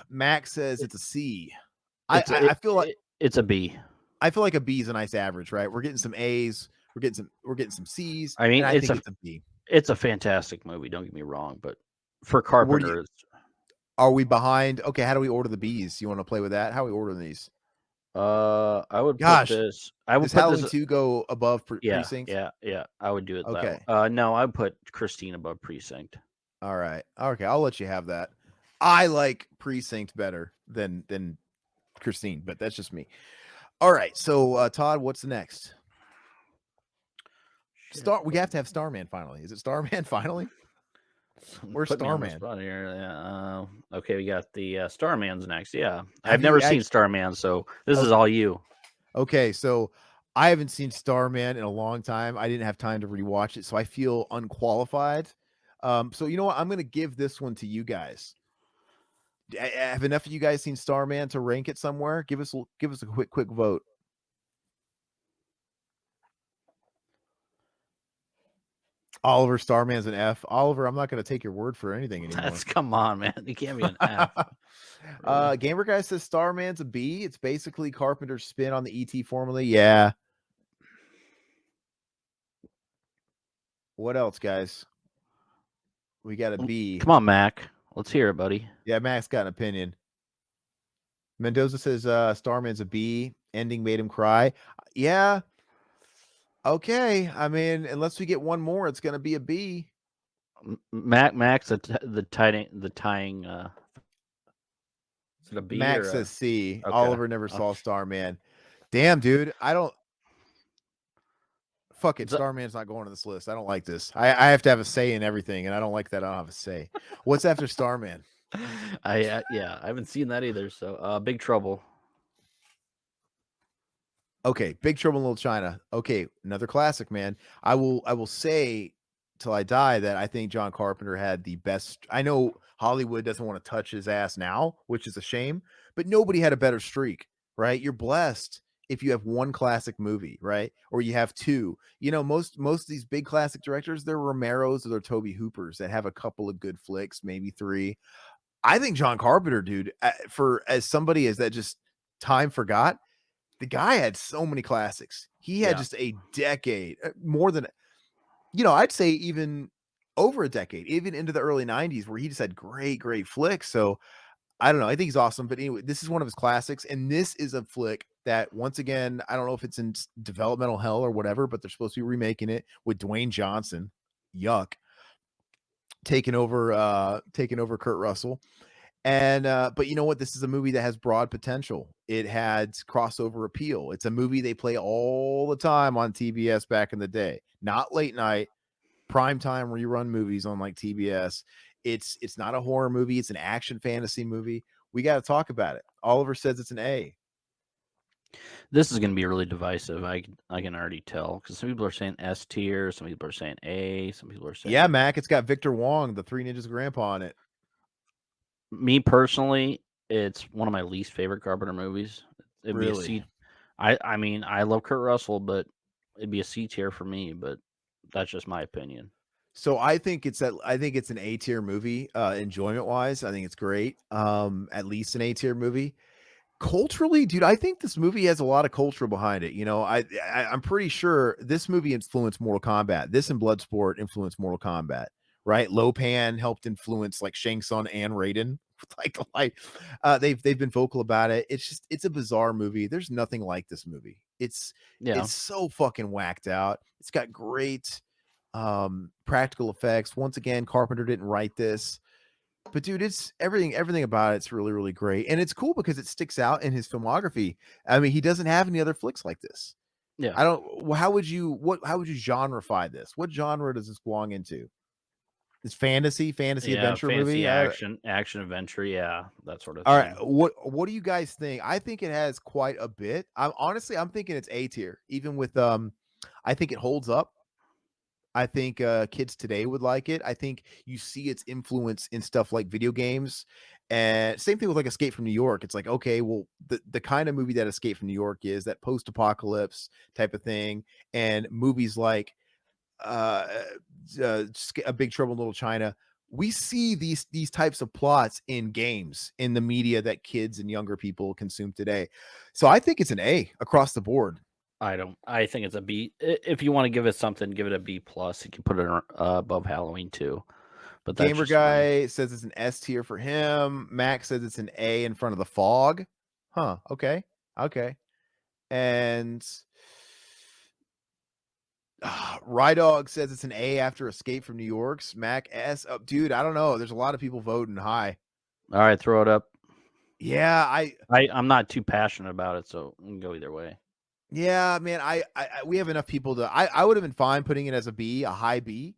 Max says it, it's a C. I, it's I, a I feel like it's a B. I feel like a B is a nice average, right? We're getting some A's, we're getting some C's, I and mean, I think it's a B. it's a fantastic movie. Don't get me wrong, but for Where do you Carpenter, it's are we behind? Okay, how do we order the B's? You want to play with that? How are we ordering these? I would put Gosh, this. I would does put this. Halloween 2 go above Yeah, Precinct? yeah, yeah. I would do it that way. Okay. No, I would put Christine above Precinct. All right. Okay, I'll let you have that. I like Precinct better than Christine, but that's just me. All right. So Todd, what's the next? Shit, We have to have Starman finally. Is it Starman finally? Where's put me on the Starman? spot here. Yeah, okay, we got the Starman's next. Yeah, I've Have you never seen actually Starman, so this is okay, all you. okay, so I haven't seen Starman in a long time. I didn't have time to rewatch it, so I feel unqualified. So you know what? I'm gonna give this one to you guys. Have enough of you guys seen Starman to rank it somewhere? Give us a quick vote. Oliver Starman's an F. Oliver, I'm not going to take your word for anything That's anymore. come on, man. You can't be an F, really. Gamer Guy says Starman's a B. It's basically Carpenter's spin on the ET formula. Yeah. What else, guys? We got a B. Come on, Mac. Let's hear it, buddy. Yeah, Max got an opinion. Mendoza says Starman's a B. Ending made him cry. Yeah. Okay. I mean, unless we get one more, it's going to be a B. Max, the tying. Is it a B Max or says a? C. Okay. Oliver never saw Okay. Starman. Damn, dude. I don't. Fuck it. So, Starman's not going to this list. I don't like this. I have to have a say in everything, and I don't like that I don't have a say. What's after Starman? yeah, I haven't seen that either. So, Big Trouble. Okay, Big Trouble in Little China. Okay, another classic, man. I will say till I die that I think John Carpenter had the best. I know Hollywood doesn't want to touch his ass now, which is a shame, but nobody had a better streak, right? You're blessed if you have one classic movie, right? Or you have two. Most of these big classic directors, they're Romeros or they're Toby Hoopers that have a couple of good flicks, maybe three. I think John Carpenter, dude, for as somebody as that just time forgot, the guy had so many classics. He had Yeah. just a decade, more than I'd say even over a decade, even into the early 90s where he just had great, great flicks. So I don't know. I think he's awesome. But anyway, this is one of his classics. And this is a flick that, once again, I don't know if it's in developmental hell or whatever, but they're supposed to be remaking it with Dwayne Johnson. yuck, taking over Kurt Russell. And but you know what? This is a movie that has broad potential. It had crossover appeal. It's a movie they play all the time on TBS back in the day. Not late night, primetime rerun movies on like TBS. It's not a horror movie, it's an action fantasy movie. We got to talk about it. Oliver says it's an A. This is going to be really divisive. I can already tell because some people are saying S tier, some people are saying A, some people are Yeah, saying. Mac, it's got Victor Wong, the Three Ninjas Grandpa on it. Me personally, it's one of my least favorite Carpenter movies. It'd be a Really? C. I mean, I love Kurt Russell, but it'd be a C tier for me. But that's just my opinion. So I think it's an A tier movie, enjoyment wise. I think it's great. At least an A tier movie. Culturally, dude, I think this movie has a lot of culture behind it. You know, I'm pretty sure this movie influenced Mortal Kombat. This and Bloodsport influenced Mortal Kombat, right? Lopan helped influence like Shang Tsung and Raiden. They've been vocal about it. It's a bizarre movie. There's nothing like this movie. Yeah, It's so fucking whacked out. It's got great practical effects. Once again, Carpenter didn't write this. But dude, it's everything about it's really, really great. And it's cool because it sticks out in his filmography. I mean, he doesn't have any other flicks like this. yeah, I don't how would you genreify this? What genre does this belong into? It's fantasy yeah. adventure Fancy movie? action adventure. Yeah, that sort of All right. thing. What do you guys think? I think it has quite a bit. I'm thinking it's A tier, even with I think it holds up. I think kids today would like it. I think you see its influence in stuff like video games. And same thing with like Escape from New York. It's like, okay, well, the kind of movie that Escape from New York is that post-apocalypse type of thing. And movies like uh, A Big Trouble in Little China. We see these types of plots in games in the media that kids and younger people consume today. So I think it's an A across the board. I don't. I think it's a B. If you want to give it something, give it a B plus. You can put it above Halloween too. But that's Gamer just my. Guy says it's an S tier for him. Max says it's an A in front of the fog. Huh. Okay. Okay. And Rydog says it's an A after Escape from New York's. Mac S. Oh, dude, I don't know. There's a lot of people voting high. All right, throw it up. Yeah, I'm not too passionate about it, so we can go either way. yeah, man. We have enough people to. I would have been fine putting it as a B, a high B,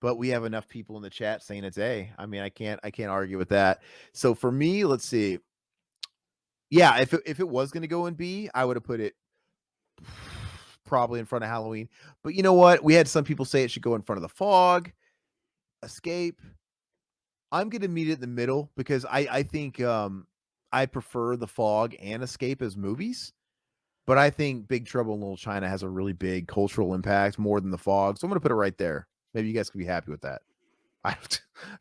but we have enough people in the chat saying it's A. I mean, I can't argue with that. So for me, let's see. Yeah, if it was going to go in B, I would have put it probably in front of Halloween. But you know what? We had some people say it should go in front of the fog, Escape. I'm going to meet it in the middle because I think I prefer the fog and Escape as movies. But I think Big Trouble in Little China has a really big cultural impact more than the fog. So I'm going to put it right there. Maybe you guys can be happy with that.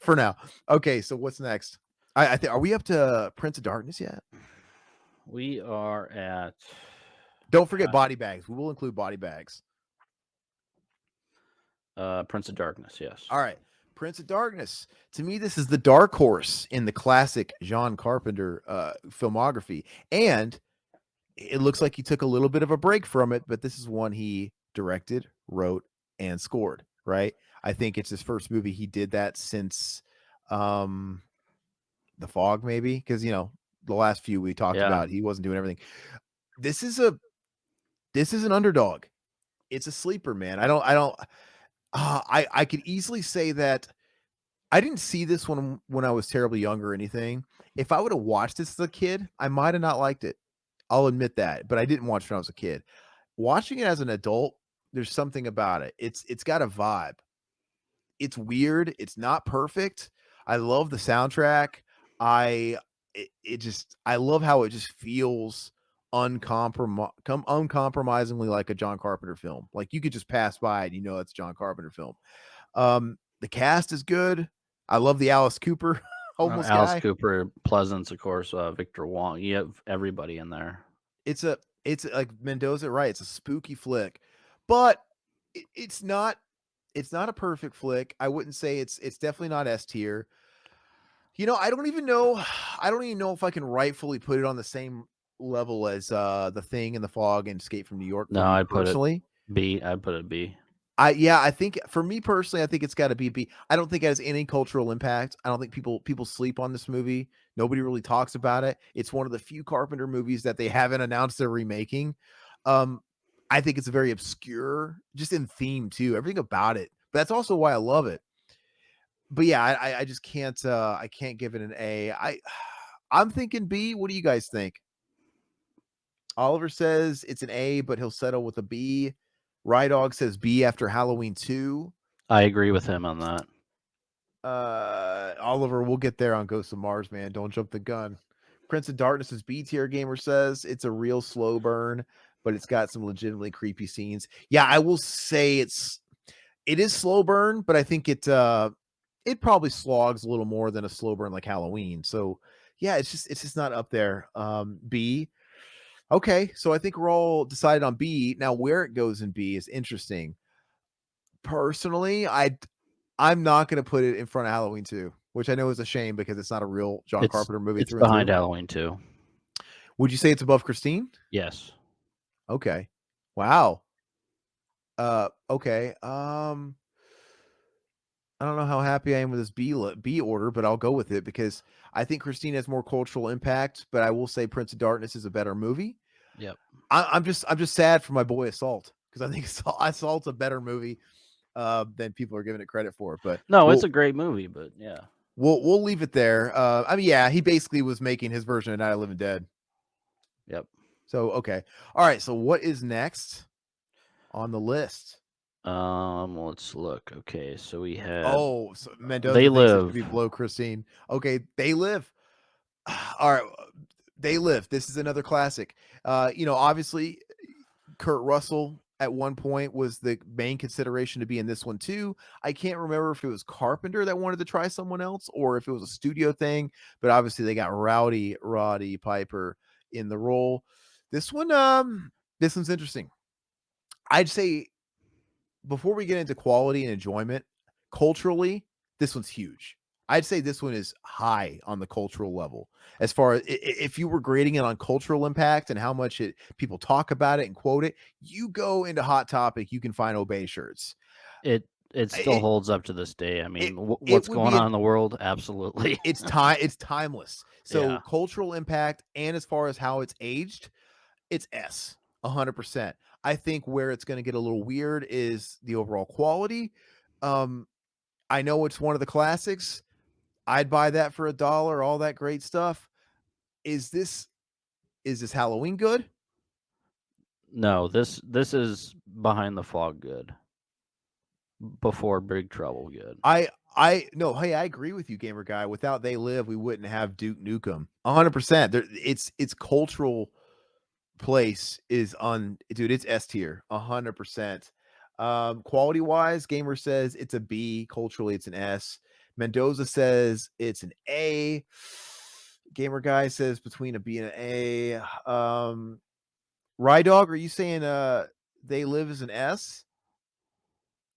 For now. Okay, so what's next? I think are we up to Prince of Darkness yet? We are at Don't forget body bags. We will include body bags. Prince of Darkness. Yes. All right. Prince of Darkness. To me, this is the dark horse in the classic John Carpenter filmography. And it looks like he took a little bit of a break from it, but this is one he directed, wrote, and scored, right? I think it's his first movie he did that since The Fog, maybe, because you know, the last few we talked about, he wasn't doing everything. This is an underdog. It's a sleeper, man. I could easily say that I didn't see this one when I was terribly young or anything. If I would have watched this as a kid, I might have not liked it. I'll admit that, but I didn't watch it when I was a kid. Watching it as an adult, there's something about it. It's got a vibe. It's weird. It's not perfect. I love the soundtrack. I love how it just feels uncompromisingly like a John Carpenter film. Like you could just pass by it, you know it's a John Carpenter film. The cast is good. I love the Alice Cooper homeless Alice guy. Cooper, Pleasance, of course. Victor Wong. You have everybody in there. It's like Mendoza, right? It's a spooky flick, but it's not a perfect flick. I wouldn't say it's definitely not S tier. You know, I don't even know if I can rightfully put it on the same level as The Thing and The Fog and Escape from New York for No, me I'd put it personally. B. I'd put it B. I think for me personally, I think it's got to be a B. I don't think it has any cultural impact. I don't think people sleep on this movie. Nobody really talks about it. It's one of the few Carpenter movies that they haven't announced they're remaking. Um, I think it's very obscure, just in theme too. Everything about it. But that's also why I love it. But yeah, I just can't I can't give it an A. I'm thinking B. What do you guys think? Oliver says it's an A, but he'll settle with a B. Rydog says B after Halloween 2. I agree with him on that. Oliver, we'll get there on Ghost of Mars, man. Don't jump the gun. Prince of Darkness's B tier gamer says it's a real slow burn, but it's got some legitimately creepy scenes. Yeah, I will say it is slow burn, but I think it probably slogs a little more than a slow burn like Halloween. So yeah, it's just not up there. B. Okay, so I think we're all decided on B. Now where it goes in B is interesting. Personally, I'm not gonna put it in front of Halloween 2, which I know is a shame because it's not a real John It's Carpenter movie it's through and behind through. Halloween 2. Would you say it's above Christine? Yes. Okay. Wow. Okay. I don't know how happy I am with this B order, but I'll go with it because I think Christine has more cultural impact, but I will say Prince of Darkness is a better movie. Yep. I'm just sad for my boy Assault because I think Assault's a better movie than people are giving it credit for. But No, it's a great movie, but yeah. we'll leave it there. I mean, yeah, he basically was making his version of Night of the Living Dead. Yep. So okay, all right. So what is next on the list? Let's look. Okay, so we had Oh, so They Mendoza thinks it should Live. be below Christine. Okay, They Live. All right, They Live. This is another classic. Obviously, Kurt Russell at one point was the main consideration to be in this one too. I can't remember if it was Carpenter that wanted to try someone else or if it was a studio thing, but obviously they got Roddy Piper in the role. This one's interesting. I'd say before we get into quality and enjoyment, culturally, this one's huge. I'd say this one is high on the cultural level. As far as if you were grading it on cultural impact and how much people talk about it and quote it, you go into Hot Topic, you can find Obey shirts. It still It holds up to this day. I it mean, it what's would going be on in the world? Absolutely. it's timeless. So Yeah. cultural impact and as far as how it's aged, it's S 100%. I think where it's going to get a little weird is the overall quality. Um, I know it's one of the classics. I'd buy that for $1, all that great stuff. Is this Halloween good? No, this is Behind the Fog good. Before Big Trouble good. I no, hey, I agree with you, gamer guy. Without They Live, we wouldn't have Duke Nukem. 100%. It's cultural place is on dude, it's S tier, 100%. Quality wise, gamer says it's a B, culturally it's an S. Mendoza says it's an A. Gamer guy says between a B and an A. Rydog, are you saying They Live as an S?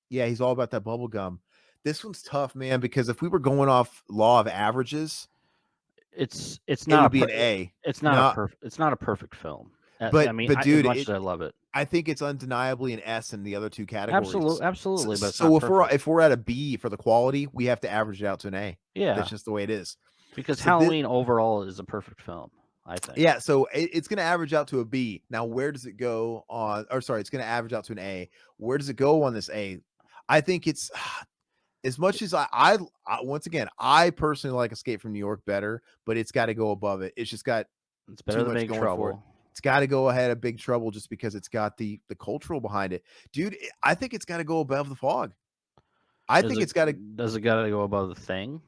Yeah, he's all about that bubble gum. This one's tough, man, because if we were going off law of averages, It's it not a would be an A. Not it's not a perfect film. I but mean, but as dude, much as I love it. I think it's undeniably an S in the other two categories. Absolutely, but it's not So perfect. if we're at a B for the quality, we have to average it out to an A. That's Yeah, just the way it is. because So this, Halloween overall is a perfect film, I think. yeah, so it's going to average out to a B. Now, where does it go on? Or sorry, it's going to average out to an A. Where does it go on this A? I think it's as much as once again, I personally like Escape from New York better, but it's got to go above it. It's just got It's too better than much Big going for it. Trouble. It's got to go ahead of Big Trouble just because it's got the cultural behind it. Dude, I think it's got to go above The Fog. I Does think it it's got to does it gotta go above The Thing?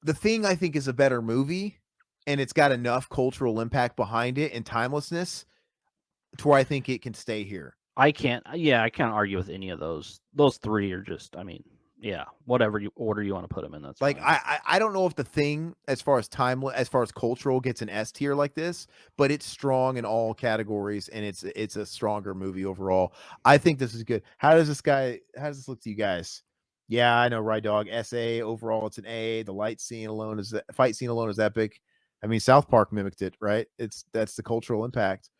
The Thing I think is a better movie and it's got enough cultural impact behind it and timelessness to where I think it can stay here. I can't argue with any of those. Those three are just, I mean, yeah, whatever order you want to put them in, that's Like fine. I don't know if The Thing as far as as far as cultural gets an S tier like this, but it's strong in all categories and it's a stronger movie overall. I think this is good. How does this look to you guys? Yeah, I know, right dog. SA overall it's an A. The fight scene alone is epic. I mean, South Park mimicked it, right? That's the cultural impact.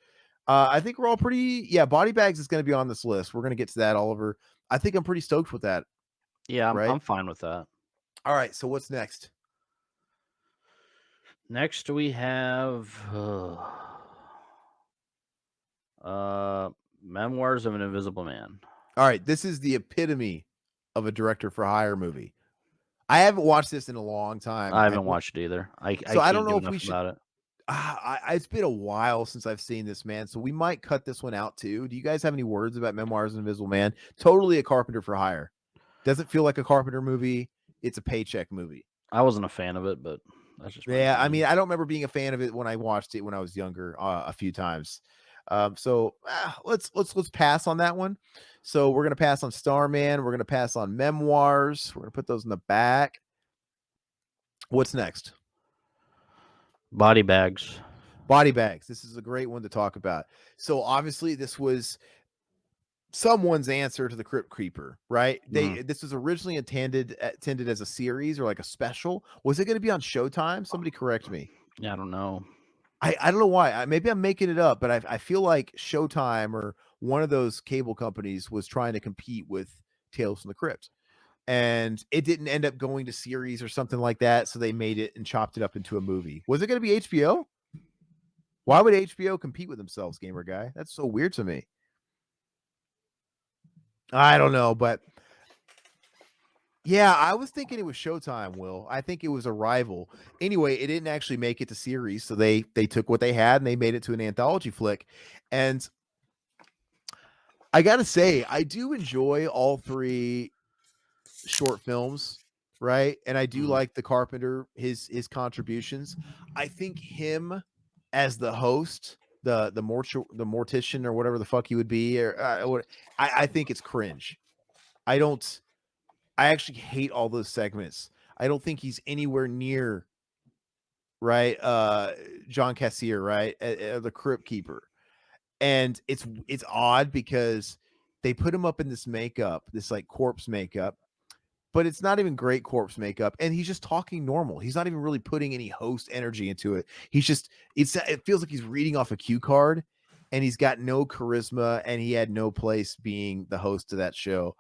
I think we're all pretty. Yeah, Body Bags is going to be on this list. We're going to get to that, Oliver. I think I'm pretty stoked with that. Yeah, Right. I'm fine with that. All right. So what's next? Next we have Memoirs of an Invisible Man. All right. This is the epitome of a director for hire movie. I haven't watched this in a long time. I haven't watched it either. I So I don't can't know give if we enough should. about it. It's been a while since I've seen this, man. So we might cut this one out too. Do you guys have any words about Memoirs of an Invisible Man? Totally a Carpenter for hire. Doesn't feel like a Carpenter movie. It's a paycheck movie. I wasn't a fan of it, but that's just my Yeah, I mean, opinion. I don't remember being a fan of it when I watched it when I was younger a few times. Let's pass on that one. So we're gonna pass on Starman. We're gonna pass on Memoirs. We're gonna put those in the back. What's next? Body Bags. Body Bags. This is a great one to talk about. So obviously, this was someone's answer to the Crypt Keeper, right? This was originally intended as a series or like a special. Was it going to be on Showtime? Somebody correct me. Yeah, I don't know. I don't know why. Maybe I'm making it up, but I feel like Showtime or one of those cable companies was trying to compete with Tales from the Crypt, and it didn't end up going to series or something like that. So they made it and chopped it up into a movie. Was it going to be HBO? Why would HBO compete with themselves, gamer guy? That's so weird to me. I don't know, but yeah, I was thinking it was Showtime, Will. I think it was a rival. Anyway, it didn't actually make it to series, so they took what they had and they made it to an anthology flick. And I got to say, I do enjoy all three short films, right? And I do like the Carpenter, his contributions. I think him as the host, the mortician or whatever the fuck he would be, or I think it's cringe. I don't. I actually hate all those segments. I don't think he's anywhere near right. John Cassier, right, the Crypt Keeper, and it's odd because they put him up in this makeup, this like corpse makeup, but it's not even great corpse makeup, and he's just talking normal. He's not even really putting any host energy into it. It feels like he's reading off a cue card, and he's got no charisma, and he had no place being the host of that show.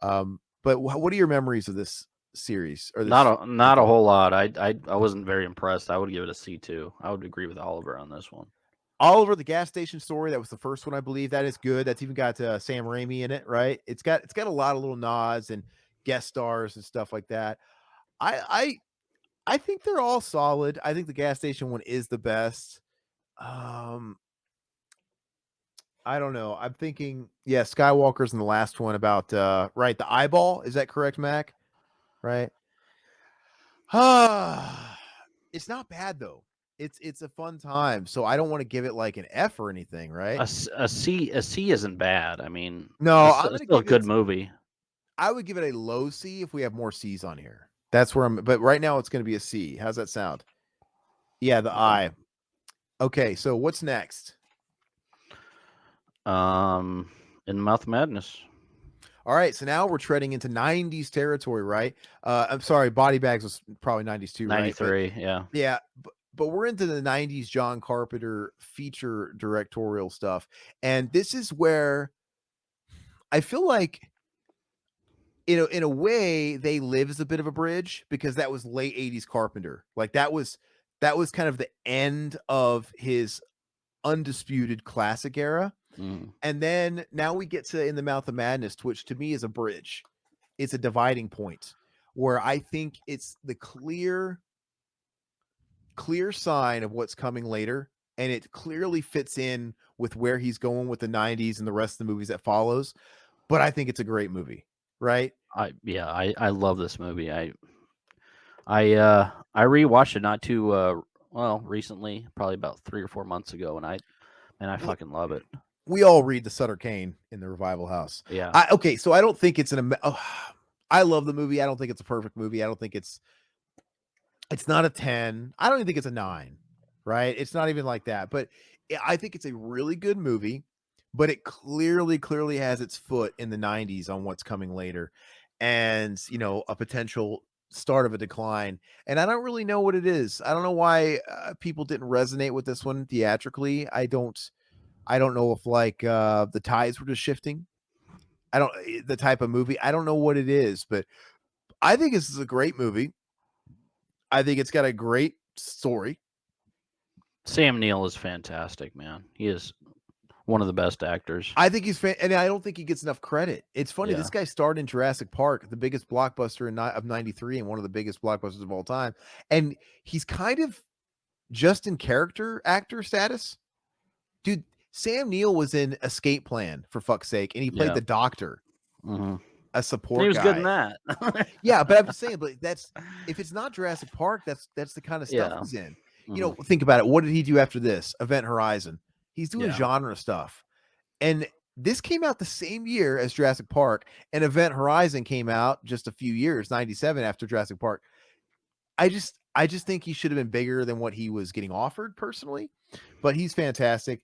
But what are your memories of this series or this Not a whole lot. I wasn't very impressed. I would give it a C2. I would agree with Oliver on this one. Oliver, the gas station story? That was the first one, I believe. That is good. That's even got Sam Raimi in it, right? It's got a lot of little nods and guest stars and stuff like that. I I think they're all solid. I think the gas station one is the best. Um, I don't know. I'm thinking, yeah, Skywalker's in the last one about right, the eyeball. Is that correct, Mac? Right. It's not bad though. It's a fun time. So I don't want to give it like an F or anything, right? A C isn't bad. I mean, No, I'm it's gonna still a give good it. movie. I would give it a low C if we have more C's on here. That's where I'm. But right now it's going to be a C. How's that sound? Yeah, the Yeah. eye. Okay, so what's next? In Mouth Madness. All right, so now we're treading into 90s territory, right? I'm sorry, Body Bags was probably 90s too, right? But 93, yeah. yeah, but we're into the 90s John Carpenter feature directorial stuff. And this is where I feel like in a way they live as a bit of a bridge because that was late 80s Carpenter. Like that was kind of the end of his undisputed classic era. Mm. And then now we get to In the Mouth of Madness, which to me is a bridge. It's a dividing point where I think it's the clear sign of what's coming later, and it clearly fits in with where he's going with the 90s and the rest of the movies that follows. But I think it's a great movie, right? I love this movie. I rewatched it not too recently, probably about 3 or 4 months ago, and I fucking love it. We all read the Sutter Kane in the Revival House. Yeah. Okay, so I don't think it's I love the movie. I don't think it's a perfect movie. I don't think it's not a 10. I don't even think it's a 9, right? It's not even like that. But I think it's a really good movie, but it clearly has its foot in the 90s on what's coming later and, a potential start of a decline. And I don't really know what it is. I don't know why people didn't resonate with this one theatrically. I don't I don't know if like the tides were just shifting. I don't the type of movie. I don't know what it is, but I think this is a great movie. I think it's got a great story. Sam Neill is fantastic, man. He is one of the best actors. I think and I don't think he gets enough credit. It's funny. This Yeah. guy starred in Jurassic Park, the biggest blockbuster of '93, and one of the biggest blockbusters of all time. And he's kind of just in character actor status. Dude, Sam Neill was in Escape Plan, for fuck's sake, and he played Yeah. the doctor, Hmm. a He support was good in guy. that. Yeah, but I'm just saying, but that's if it's not Jurassic Park, that's the kind of stuff Yeah. he's in. You Hmm. know, think about it. What did he do after this? Event Horizon. He's doing Yeah. genre stuff. And this came out the same year as Jurassic Park, and Event Horizon came out just a few years, 97 after Jurassic Park. I just think he should have been bigger than what he was getting offered personally, but he's fantastic.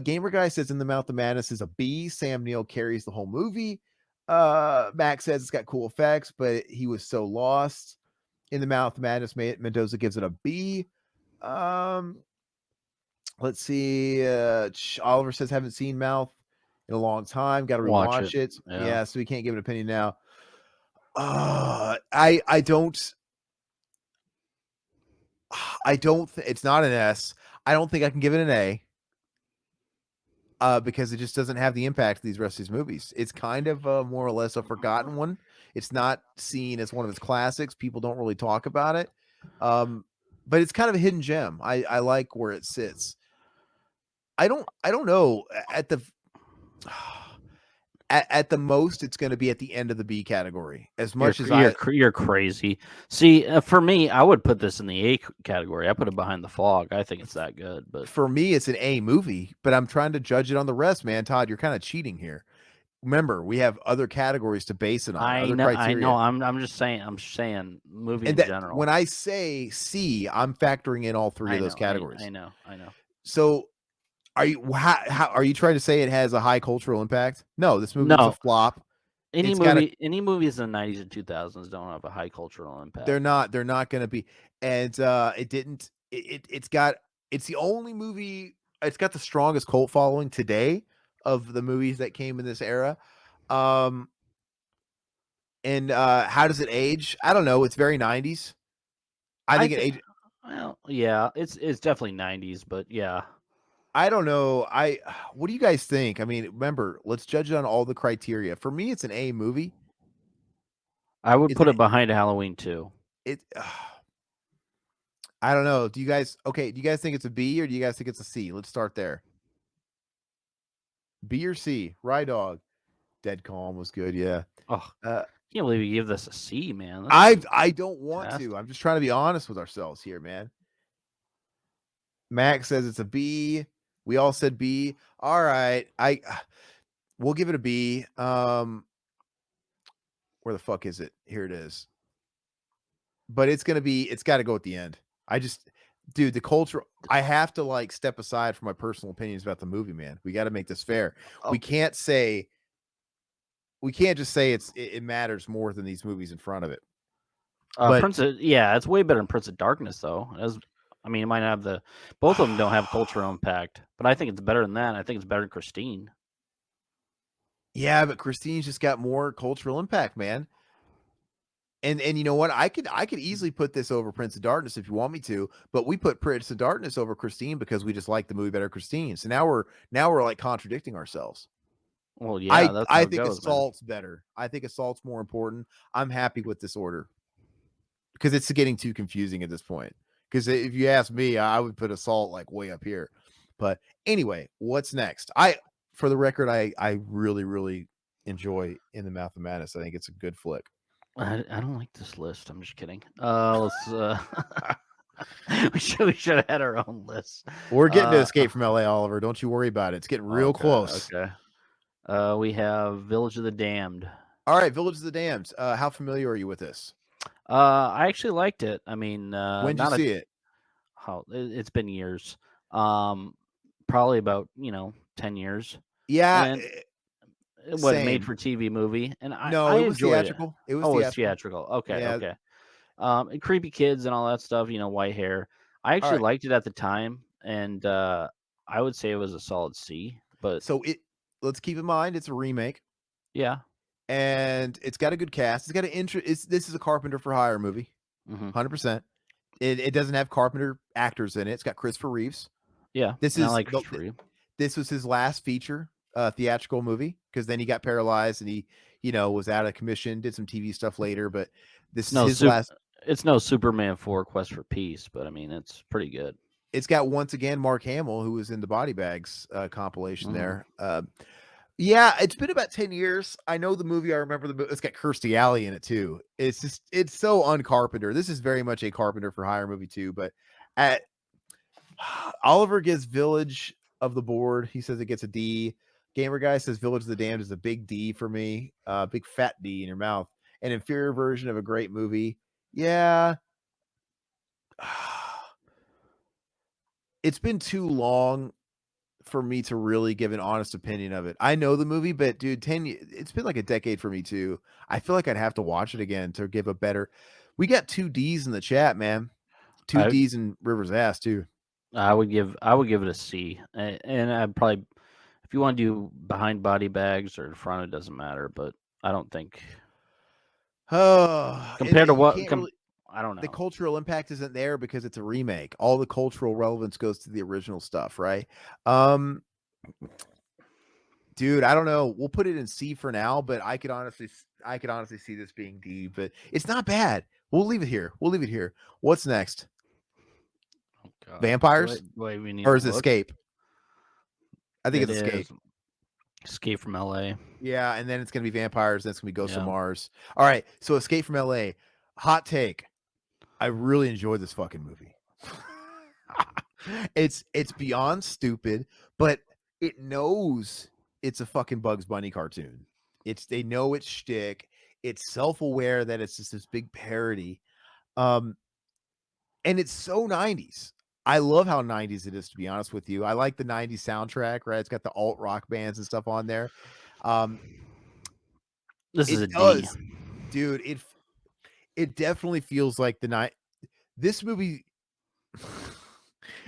Gamer Guy says In the Mouth of Madness is a B. Sam Neill carries the whole movie. Max says it's got cool effects, but he was so lost. In the Mouth of Madness, Mendoza gives it a B. Um, let's see. Oliver says haven't seen Mouth in a long time. Got to Watch rewatch it. it. Yeah. Yeah, so we can't give an opinion now. I don't. I don't. It's not an S. I don't think I can give it an A. Because it just doesn't have the impact of these rest of these movies. It's kind of more or less a forgotten one. It's not seen as one of its classics. People don't really talk about it. But it's kind of a hidden gem. I like where it sits. I don't know at the at the most it's going to be at the end of the B category. As much as You're crazy. See, for me, I would put this in the A category. I put it behind the fog. I think it's that good. But for me it's an A movie, but I'm trying to judge it on the rest, man. Todd, you're kind of cheating here. Remember, we have other categories to base it on, I other know, I know. criteria. I'm just saying. I'm saying movie And in that general. when I say C, I'm factoring in all three of I those know. categories. I know. I know. So how are you trying to say it has a high cultural impact? No, this movie was a No, flop. It's got a any movies in the 90s and 2000s don't have a high cultural impact. they're not going to be, and it didn't it's the only movie, it's got the strongest cult following today of the movies that came in this era. Um and how does it age? I don't know, it's very 90s. I I think it think. age Well, yeah, it's definitely 90s, but yeah, I don't know. What do you guys think? I mean, remember, let's judge it on all the criteria. For me, it's an A movie. I would It's put an it behind Halloween too. it. I don't know. Do you guys okay? Do you guys think it's a B or do you guys think it's a C? Let's start there. B or C? Rye Dog. Dead Calm was good. Yeah. Oh, Uh, can't believe you give this a C, man. This is I don't want to. fantastic. I'm just trying to be honest with ourselves here, man. Max says it's a B. We all said B. All right. We'll give it a B. Where the fuck is it? Here it is. But it's got to go at the end. Dude, the culture, I have to like step aside from my personal opinions about the movie, man. We got to make this fair. We Okay. can't just say it matters more than these movies in front of it. But It's way better than Prince of Darkness, though. I mean, it might have both of them don't have cultural impact, but I think it's better than that. I think it's better than Christine. yeah, but Christine's just got more cultural impact, man. And you know what? I could easily put this over Prince of Darkness if you want me to, but we put Prince of Darkness over Christine because we just like the movie better Christine. So now we're like contradicting ourselves. Well, yeah, I that's I how it think goes, man. Assault's better. I think Assault's more important. I'm happy with this order because it's getting too confusing at this point. Because if you ask me, I would put Assault like way up here. But anyway, what's next? For the record, I really, really enjoy In the Mouth of Madness. I think it's a good flick. I don't like this list. I'm just kidding. Let's we should have had our own list. We're getting to Escape from LA, Oliver. Don't you worry about it. It's getting real Okay, close. okay. We have Village of the Damned. All right, Village of the Damned. How familiar are you with this? I actually liked it. I mean, When did you not a see it? it's been years. Probably about 10 years, Yeah, and what made same. for TV movie, and I No, it was enjoyed it. theatrical. It was Oh, it's theatrical. theatrical. Okay, Yeah. okay. And creepy kids and all that stuff. White hair. I All actually right. liked it at the time, and I would say it was a solid C. But So let's keep in mind it's a remake yeah. and it's got a good cast. It's got an this is a Carpenter for hire movie, Hmm. 100%. It doesn't have Carpenter actors in it. It's got Christopher Reeves. Yeah. This And I is like Christopher Reeve. this was his last feature theatrical movie because then he got paralyzed and he was out of commission, did some TV stuff later, but this It's is no his last. It's no Superman 4 Quest for Peace, but I mean it's pretty good. It's got once again Mark Hamill, who was in the Body Bags compilation Hmm. there. Yeah, it's been about 10 years. I know the movie. I remember it's got Kirstie Alley in it too. It's so un-Carpenter. This is very much a Carpenter for hire movie too, but at Oliver gives Village of the Board. He says it gets a D. Gamer Guy says Village of the Damned is a big D for me. Big fat D in your mouth. An inferior version of a great movie. Yeah. It's been too long for me to really give an honest opinion of it. I know the movie, but dude, it's been like a decade for me too. I feel like I'd have to watch it again to give a better. We got 2 D's in the chat, man. Two I D's in River's ass too. I would give it a C. And I'd probably, if you want to do behind body bags or in front, it doesn't matter. But I don't think Oh, and compared to you what can't really. I don't The know. cultural impact isn't there because it's a remake. All the cultural relevance goes to the original stuff, right? Um, dude, I don't know. We'll put it in C for now, but I could honestly see this being D, but it's not bad. We'll leave it here. We'll leave it here. What's next? Oh God, Vampires do I even need or to is it look? Escape? I think It it's Escape. is Escape from L.A. Yeah, and then it's gonna be vampires. Then it's gonna be Ghosts of Yeah. Mars. All right, so Escape from L.A. Hot take. I really enjoyed this fucking movie. It's beyond stupid, but it knows it's a fucking Bugs Bunny cartoon. They know its shtick. It's self-aware that it's just this big parody. Um, and it's so 90s. I love how 90s it is, to be honest with you. I like the 90s soundtrack, right? It's got the alt rock bands and stuff on there. Um, This is a it D. does, dude. It definitely feels like the night. This movie.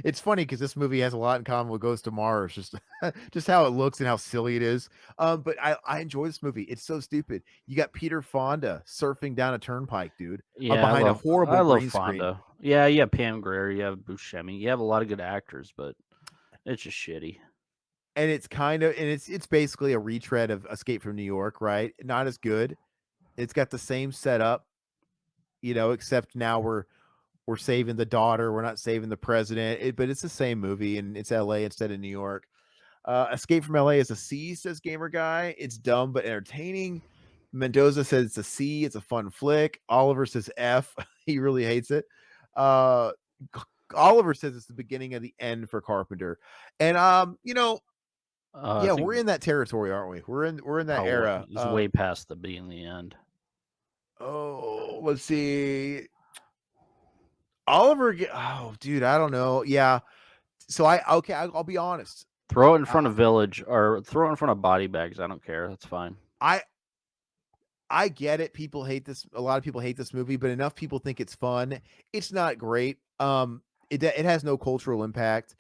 It's funny because this movie has a lot in common with Ghost of Mars, just just how it looks and how silly it is. But I enjoy this movie. It's so stupid. You got Peter Fonda surfing down a turnpike, dude, Yeah, behind a I horrible love green screen, Fonda. Yeah, you have Pam Grier, you have Buscemi, you have a lot of good actors, but it's just shitty. and it's basically a retread of Escape from New York, right? Not as good. It's got the same setup, except now we're saving the daughter. We're not saving the president. But it's the same movie, and it's L.A. instead of New York. Escape from LA is a C, says Gamer Guy. It's dumb but entertaining. Mendoza says it's a C. It's a fun flick. Oliver says F. He really hates it. Uh, Oliver says it's the beginning of the end for Carpenter. And I yeah, think we're in that territory, aren't we? We're in that era. he's way past the being the end. Oh, let's see. Oliver. Oh, dude, I don't know. Yeah. So I'll be honest. Throw it in front Uh, of Village or throw it in front of Body Bags. I don't care. That's fine. I I get it. People hate this. A lot of people hate this movie, but enough people think it's fun. It's not great. It has no cultural impact.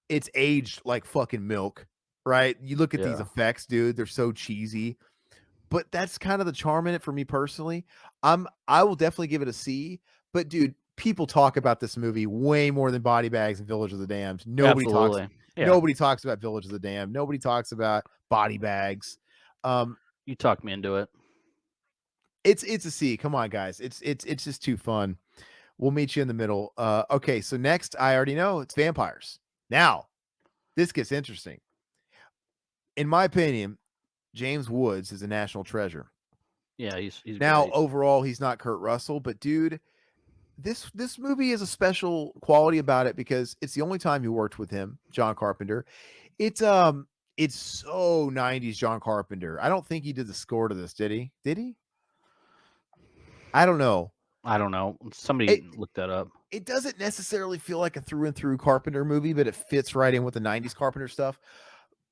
It's aged like fucking milk, right? You look at these Yeah, effects, dude. They're so cheesy, but that's kind of the charm in it for me personally. I will definitely give it a C. But dude, people talk about this movie way more than Body Bags and Village of the Damned. absolutely. Yeah, Nobody talks about Village of the Damned. Nobody talks about Body Bags. Um, you talked me into it. it's a C. Come on, guys. It's just too fun. We'll meet you in the middle. Okay, so next I already know it's vampires. Now, this gets interesting. In my opinion, James Woods is a national treasure. Yeah, he's Now, great. overall, he's not Kurt Russell, but dude, this movie has a special quality about it because it's the only time you worked with him, John Carpenter. It's so 90s John Carpenter. I don't think he did the score to this, did he? Did he? I don't know. I don't know. Somebody It look that up. it doesn't necessarily feel like a through and through Carpenter movie, but it fits right in with the 90s Carpenter stuff.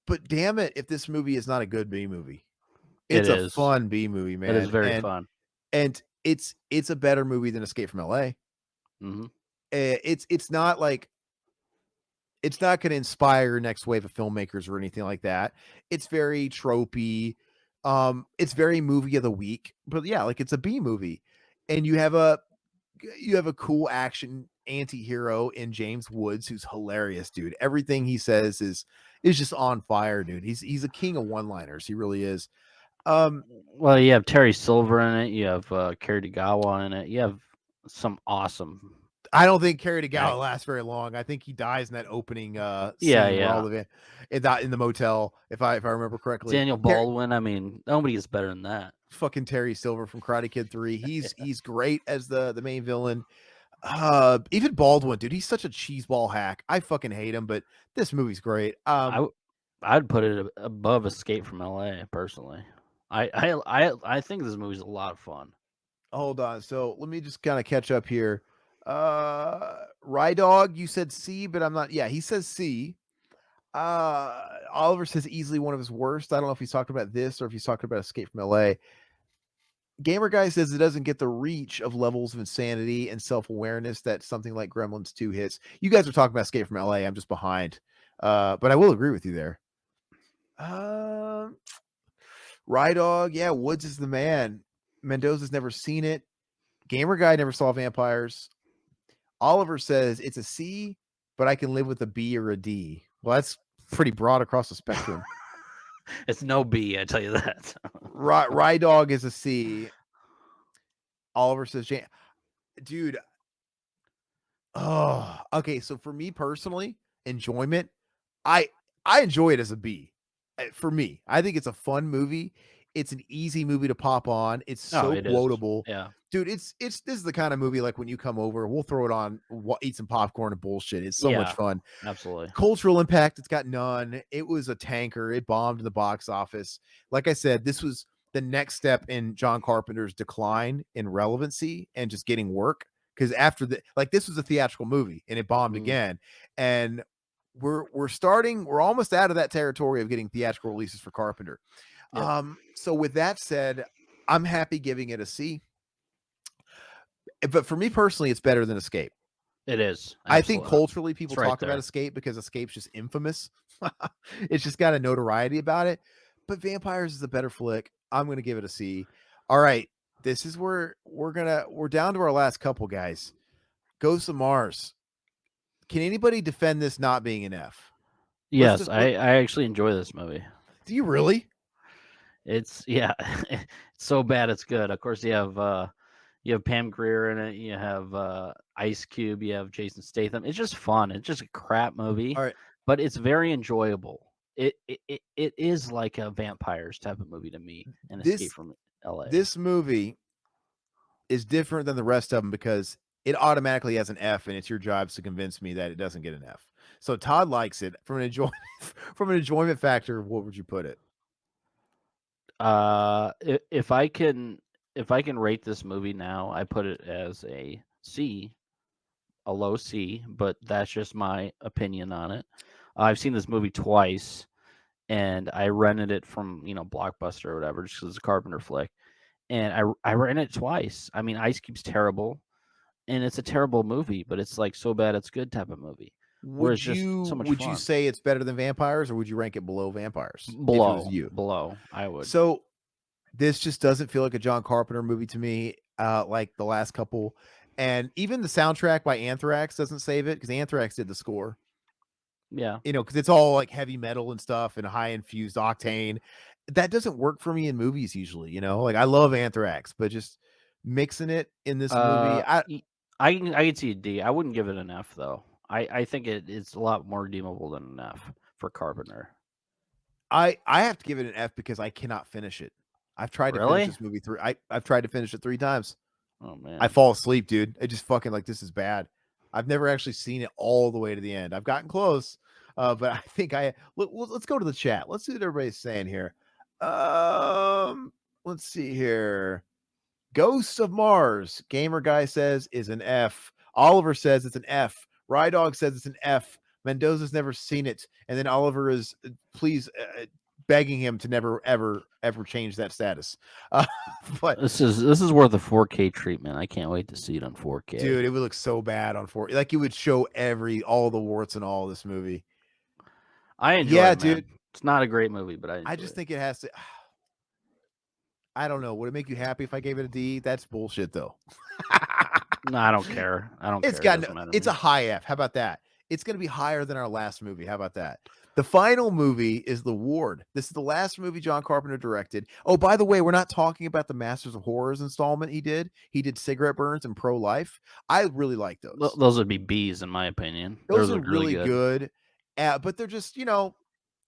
But damn it, if this movie is not a good B movie. It It's a is. fun B movie, It is man. very fun. And it's a better movie than Escape from LA. Hmm. It's not like It's not going to inspire next wave of filmmakers or anything like that. It's very tropey. It's very movie of the week, but yeah, like it's a B movie, and you have a cool action anti-hero in James Woods who's hilarious, dude. Everything he says is just on fire, dude. He's a king of one-liners. He really is. Um, Well, you have Terry Silver in it. You have Kerry Tagawa in it. You have some awesome I don't think Carrie act. DeGala lasts very long. I think he dies in that opening Yeah, scene where all yeah. the in the motel, if I remember correctly. Daniel Baldwin. I mean, nobody is better than that. Fucking Terry Silver from Karate Kid 3. He's great as the main villain. Even Baldwin, dude, he's such a cheeseball hack. I fucking hate him, but this movie's great. I'd put it above Escape from L.A. personally. I think this movie's a lot of fun. Hold on. So let me just kind of catch up here. Rydog, you said C, but I'm not. Yeah, he says C. Oliver says easily one of his worst. I don't know if he's talking about this or if he's talking about Escape from LA. Gamer Guy says it doesn't get the reach of levels of insanity and self-awareness that something like Gremlins 2 hits. You guys are talking about Escape from LA. I'm just behind. But I will agree with you there. Rydog, yeah, Woods is the man. Mendoza's never seen it. Gamer Guy never saw vampires. Oliver says it's a C, but I can live with a B or a D. Well, that's pretty broad across the spectrum. It's no B, I tell you that. Rydog is a C. Oliver says, dude. Oh, okay. So for me personally, enjoyment, I I enjoy it as a B. For me, I think it's a fun movie. It's an easy movie to pop on. It's Oh, so it is. quotable. Yeah. Dude, this is the kind of movie like when you come over, we'll throw it on, eat some popcorn and bullshit. It's so much Yeah. fun. Absolutely. Cultural impact, it's got none. It was a tanker. It bombed in the box office. Like I said, this was the next step in John Carpenter's decline in relevancy and just getting work. Because after this was a theatrical movie and it bombed Mhm. again. And we're almost out of that territory of getting theatrical releases for Carpenter. Yep. So with that said, I'm happy giving it a C. But for me personally, it's better than Escape. It is. I think Absolutely. culturally people It's right talk about there. Escape because Escape's just infamous. It's just got a notoriety about it. But Vampires is a better flick. I'm gonna give it a C. All right. This is where we're down to our last couple, guys. Ghosts of Mars. Can anybody defend this not being an F? Let's Yes, just I actually enjoy this movie. do you really? It's yeah, it's so bad it's good. Of course, you have Pam Grier in it. You have Ice Cube. You have Jason Statham. It's just fun. It's just a crap movie, All right. but it's very enjoyable. It is like a vampires type of movie to me. An Escape This from L.A. this movie is different than the rest of them because it automatically has an F, and it's your job to convince me that it doesn't get an F. So Todd likes it from an enjoyment from an enjoyment factor. What would you put it? If I can rate this movie now, I put it as a C, a low C, but that's just my opinion on it. I've seen this movie twice, and I rented it from Blockbuster or whatever, just 'cause it's a Carpenter flick. And I rented it twice. I mean, Ice Cube's terrible, and it's a terrible movie, but it's like so bad it's good type of movie. Whereas just so much Would you fun. say it's better than Vampires, or would you rank it below Vampires if it was you? Below, I would. So this just doesn't feel like a John Carpenter movie to me, like the last couple. And even the soundtrack by Anthrax doesn't save it because Anthrax did the score. Yeah. Because it's all like heavy metal and stuff and high infused octane. That doesn't work for me in movies usually. Like I love Anthrax, but just mixing it in this movie, Uh, I can see a D. I wouldn't give it an F though. I think it's a lot more redeemable than an F for Carpenter. I have to give it an F because I cannot finish it. I've tried to finish Really? this movie I've tried to finish it 3 times. Oh I man. fall asleep, dude. I just fucking like this is bad. I've never actually seen it all the way to the end. I've gotten close, but I think let's go to the chat. Let's see what everybody's saying here. Let's see here. Ghosts of Mars, Gamer Guy says is an F. Oliver says it's an F. Rydog says it's an F. Mendoza's never seen it, and then Oliver is please begging him to never ever change that status. But This is worth a 4K treatment. I can't wait to see it on 4K. dude, it would look so bad on 4. Like it would show all the warts and all this movie. I enjoy Yeah, it, man. dude. It's not a great movie, but I I enjoy just it. think it has to. I don't know. Would it make you happy if I gave it a D? That's bullshit, though. No, I don't care. I don't It's care. It got no, doesn't matter to it's me. a high F. How about that? It's going to be higher than our last movie. How about that? The final movie is The Ward. This is the last movie John Carpenter directed. Oh, by the way, we're not talking about the Masters of Horrors installment he did. He did Cigarette Burns and Pro Life. I really like those. Those would be Bs in my opinion. Those Those are look really really good. good, but they're just,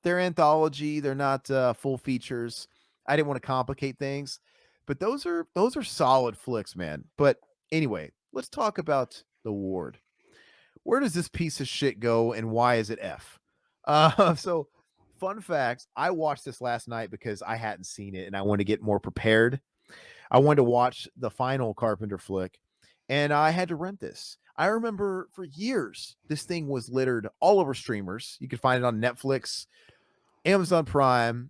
they're anthology. They're not full features. I didn't want to complicate things, but those are solid flicks, man. But anyway, let's talk about The Ward. Where does this piece of shit go, and why is it F? So, fun facts: I watched this last night because I hadn't seen it, and I wanted to get more prepared. I wanted to watch the final Carpenter flick, and I had to rent this. I remember for years this thing was littered all over streamers. You could find it on Netflix, Amazon Prime,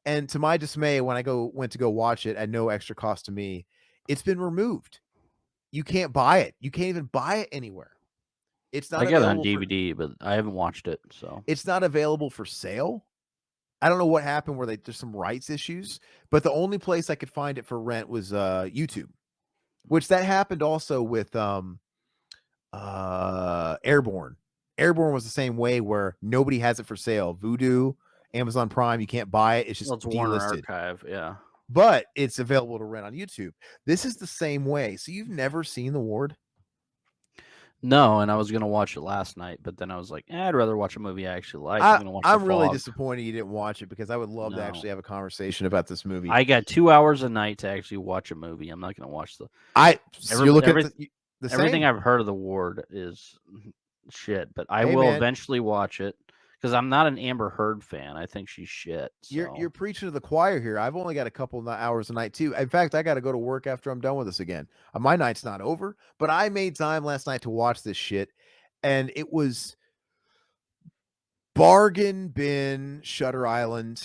and to my dismay, when I went to go watch it at no extra cost to me, it's been removed. You can't buy it. You can't even buy it anywhere. It's I not got it on available for DVD, but I haven't watched it. So it's not available for sale. I don't know what happened where there's some rights issues, but the only place I could find it for rent was YouTube, which that happened also with Airborne. Airborne was the same way where nobody has it for sale. Vudu, Amazon Prime, you can't buy it. It's well, just it's Warner delisted. Archive. Yeah. But it's available to rent on YouTube. This is the same way. So you've never seen The Ward? No, and I was gonna watch it last night, but then I was like, I'd rather watch a movie I actually like. I'm gonna watch The I'm really Fog. disappointed you didn't watch it because I would love to No, actually have a conversation about this movie. I got 2 hours a night to actually watch a movie. I'm not gonna watch the You're looking at every the everything same. I've heard of The Ward is shit, but I Hey will man, eventually watch it because I'm not an Amber Heard fan. I think she's shit. you're So you're preaching to the choir here. I've only got a couple of hours a night too. In fact, I got to go to work after I'm done with this again. My night's not over, but I made time last night to watch this shit, and it was bargain bin Shutter Island,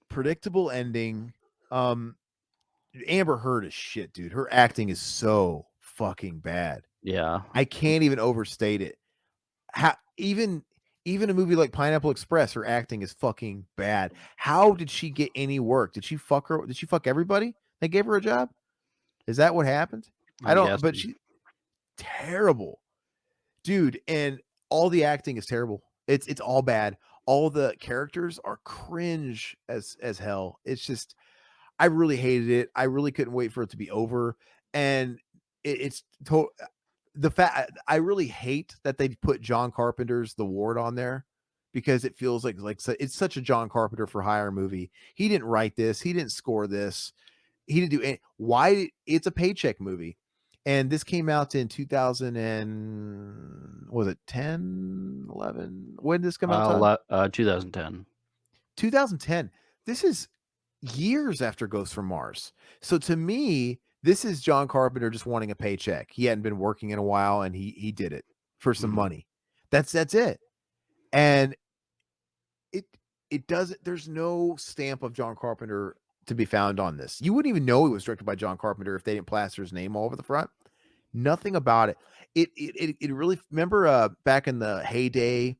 predictable ending. Um, Amber Heard is shit, dude. Her acting is so fucking bad. yeah, I can't even overstate it. How even a movie like Pineapple Express, her acting is fucking bad. How did she get any work? Did she fuck her? Did she fuck everybody? They gave her a job? Is that what happened? I I'm don't, but guessing. she terrible. Dude, and all the acting is terrible. It's all bad. All the characters are cringe as hell. It's just I really hated it. I really couldn't wait for it to be over. And it's the fact I really hate that they put John Carpenter's The Ward on there because it feels like it's such a John Carpenter for hire movie. He didn't write this. He didn't score this. He didn't do any. Why? It's a paycheck movie, and this came out in 2000 and was it 10, 11? When did this come out, Todd? 2010. 2010. This is years after Ghost from Mars. So to me, this is John Carpenter just wanting a paycheck. He hadn't been working in a while, and he did it for some Mhm. money. That's it. And it it doesn't. There's no stamp of John Carpenter to be found on this. You wouldn't even know it was directed by John Carpenter if they didn't plaster his name all over the front. Nothing about it. It really remember back in the heyday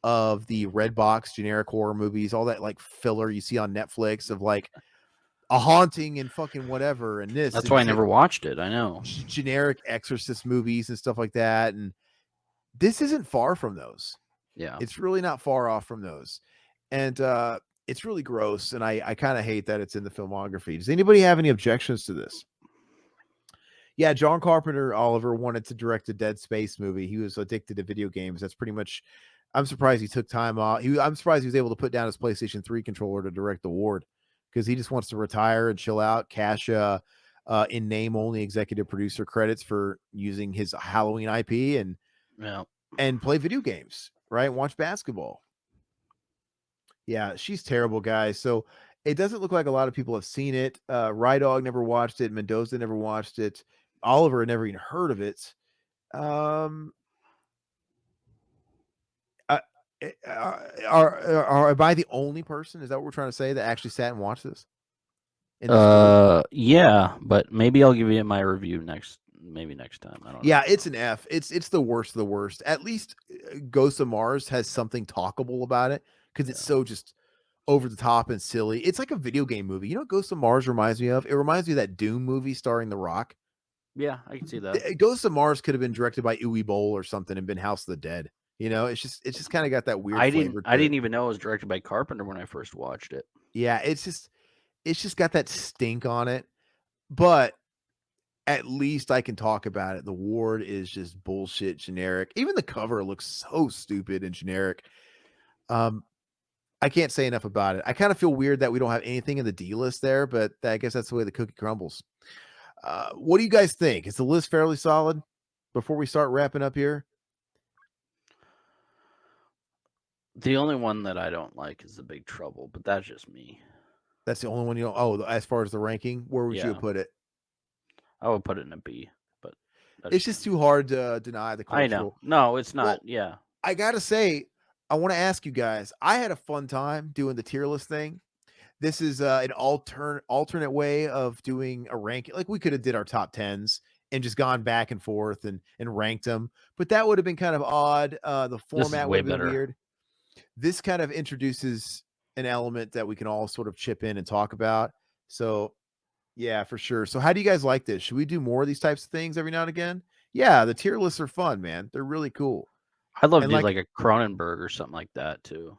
of the red box generic horror movies, all that like filler you see on Netflix of like a haunting and fucking whatever, and this That's and why I never watched it. I know. generic exorcist movies and stuff like that. And this isn't far from those. Yeah. It's really not far off from those. And it's really gross. And I kind of hate that it's in the filmography. Does anybody have any objections to this? Yeah, John Carpenter Oliver wanted to direct a Dead Space movie. He was addicted to video games. That's pretty much. I'm surprised he took time off. I'm surprised he was able to put down his PlayStation 3 controller to direct The Ward because he just wants to retire and chill out, cash in name only executive producer credits for using his Halloween IP Yeah. and play video games, right? Watch basketball. Yeah, she's terrible, guys. So it doesn't look like a lot of people have seen it. Rydog never watched it. Mendoza never watched it. Oliver never even heard of it. Um, Am I the only person? Is that what we're trying to say that actually sat and watched this in this group? Yeah, but maybe I'll give you my review maybe next time. I don't know. Yeah, it's an F. It's the worst of the worst. At least Ghost of Mars has something talkable about it because it's Yeah. so just over the top and silly. It's like a video game movie. You know what Ghost of Mars reminds me of? It reminds me of that Doom movie starring The Rock. Yeah, I can see that. Ghost of Mars could have been directed by Uwe Boll or something and been House of the Dead. You know, it's just kind of got that weird flavor I to it. didn't even know it was directed by Carpenter when I first watched it. Yeah, it's just got that stink on it. But at least I can talk about it. The Ward is just bullshit generic. Even the cover looks so stupid and generic. Um, I can't say enough about it. I kind of feel weird that we don't have anything in the D list there, but I guess that's the way the cookie crumbles. What do you guys think? Is the list fairly solid before we start wrapping up here? The only one that I don't like is The Big Trouble, but that's just me. That's the only one you know. Oh, as far as the ranking, where would you Yeah, put it? I would put it in a B, but that's It's just just me. too hard to deny the I know. cultural. No, it's not. Well, Yeah. I gotta say, I want to ask you guys. I had a fun time doing the tier list thing. This is an alternate way of doing a ranking. Like we could have did our top tens and just gone back and forth and ranked them, but that would have been kind of odd. The This is format would way have been better. weird. This kind of introduces an element that we can all sort of chip in and talk about. So yeah, for sure. So how do you guys like this? Should we do more of these types of things every now and again? Yeah, the tier lists are fun, man. They're really cool. I'd love to And do like like a Cronenberg or something like that too.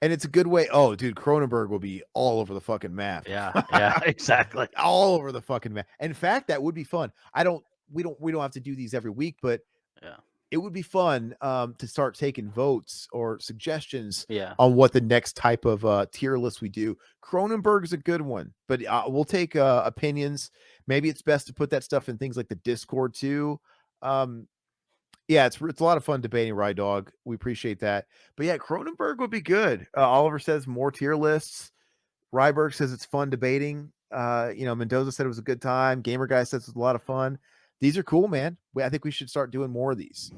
and it's a good way. Oh, dude, Cronenberg will be all over the fucking map. Yeah, yeah, exactly. All over the fucking map. In fact, that would be fun. We don't have to do these every week, but Yeah, it would be fun to start taking votes or suggestions yeah, on what the next type of tier list we do. Cronenberg is a good one, but we'll take opinions. Maybe it's best to put that stuff in things like the Discord too. Um, yeah, it's a lot of fun debating Rye Dog. We appreciate that. But yeah, Cronenberg would be good. Oliver says more tier lists. Ryberg says it's fun debating. Mendoza said it was a good time. Gamer Guy says it's a lot of fun. These are cool, man. I think we should start doing more of these.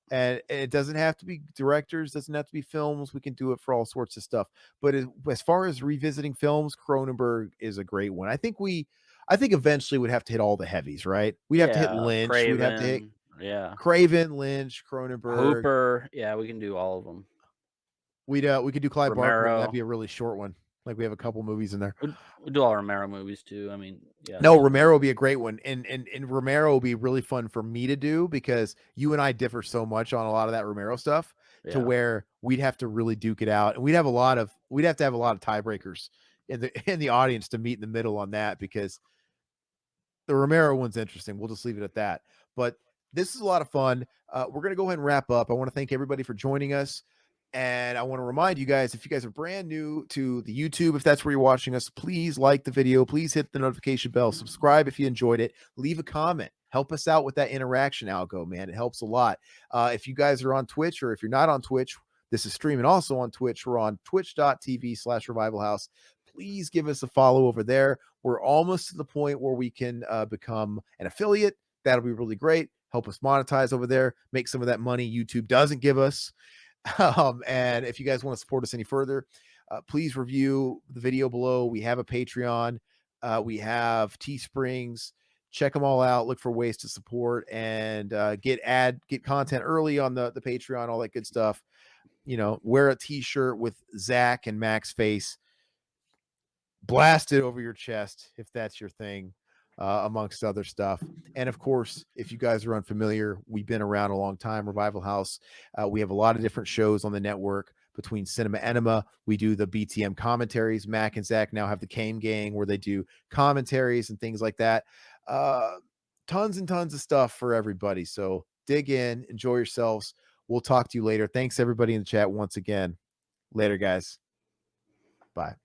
And it doesn't have to be directors, doesn't have to be films. We can do it for all sorts of stuff. But as far as revisiting films, Cronenberg is a great one. I think eventually we'd have to hit all the heavies, right? We'd have to hit yeah. Lynch. We'd have to hit Craven, yeah. Craven, Lynch, Cronenberg. Hooper, yeah. We can do all of them. We could do Clive Barker, and that'd Romero, be a really short one. Like we have a couple movies in there. we do all Romero movies too. I mean, yeah, No, there's Romero will be a great one, and Romero will be really fun for me to do because you and I differ so much on a lot of that Romero stuff to yeah, where we'd have to really duke it out, and we'd have to have a lot of tiebreakers in the in the audience to meet in the middle on that because the Romero one's interesting. We'll just leave it at that. But this is a lot of fun. We're going to go ahead and wrap up. I want to thank everybody for joining us. And I want to remind you guys, if you guys are brand new to the YouTube, if that's where you're watching us, please like the video. Please hit the notification bell. Subscribe if you enjoyed it. Leave a comment. Help us out with that interaction algo, man. It helps a lot. If you guys are on Twitch or if you're not on Twitch, this is streaming also on Twitch. We're on twitch.tv/Revival House. Please give us a follow over there. We're almost to the point where we can become an affiliate. That'll be really great. Help us monetize over there. Make some of that money YouTube doesn't give us. And if you guys want to support us any further, please review the video below. We have a Patreon. We have Teesprings. Check them all out. Look for ways to support and get content early on the Patreon, all that good stuff. Wear a t-shirt with Zach and Mac's face blast it over your chest if that's your thing, amongst other stuff. And of course, if you guys are unfamiliar, we've been around a long time. Revival House. We have a lot of different shows on the network. Between Cinema Enema, we do the BTM commentaries. Mac and Zach now have the Kame Gang where they do commentaries and things like that. Tons and tons of stuff for everybody. So dig in, enjoy yourselves. We'll talk to you later. Thanks everybody in the chat once again. Later, guys. Bye.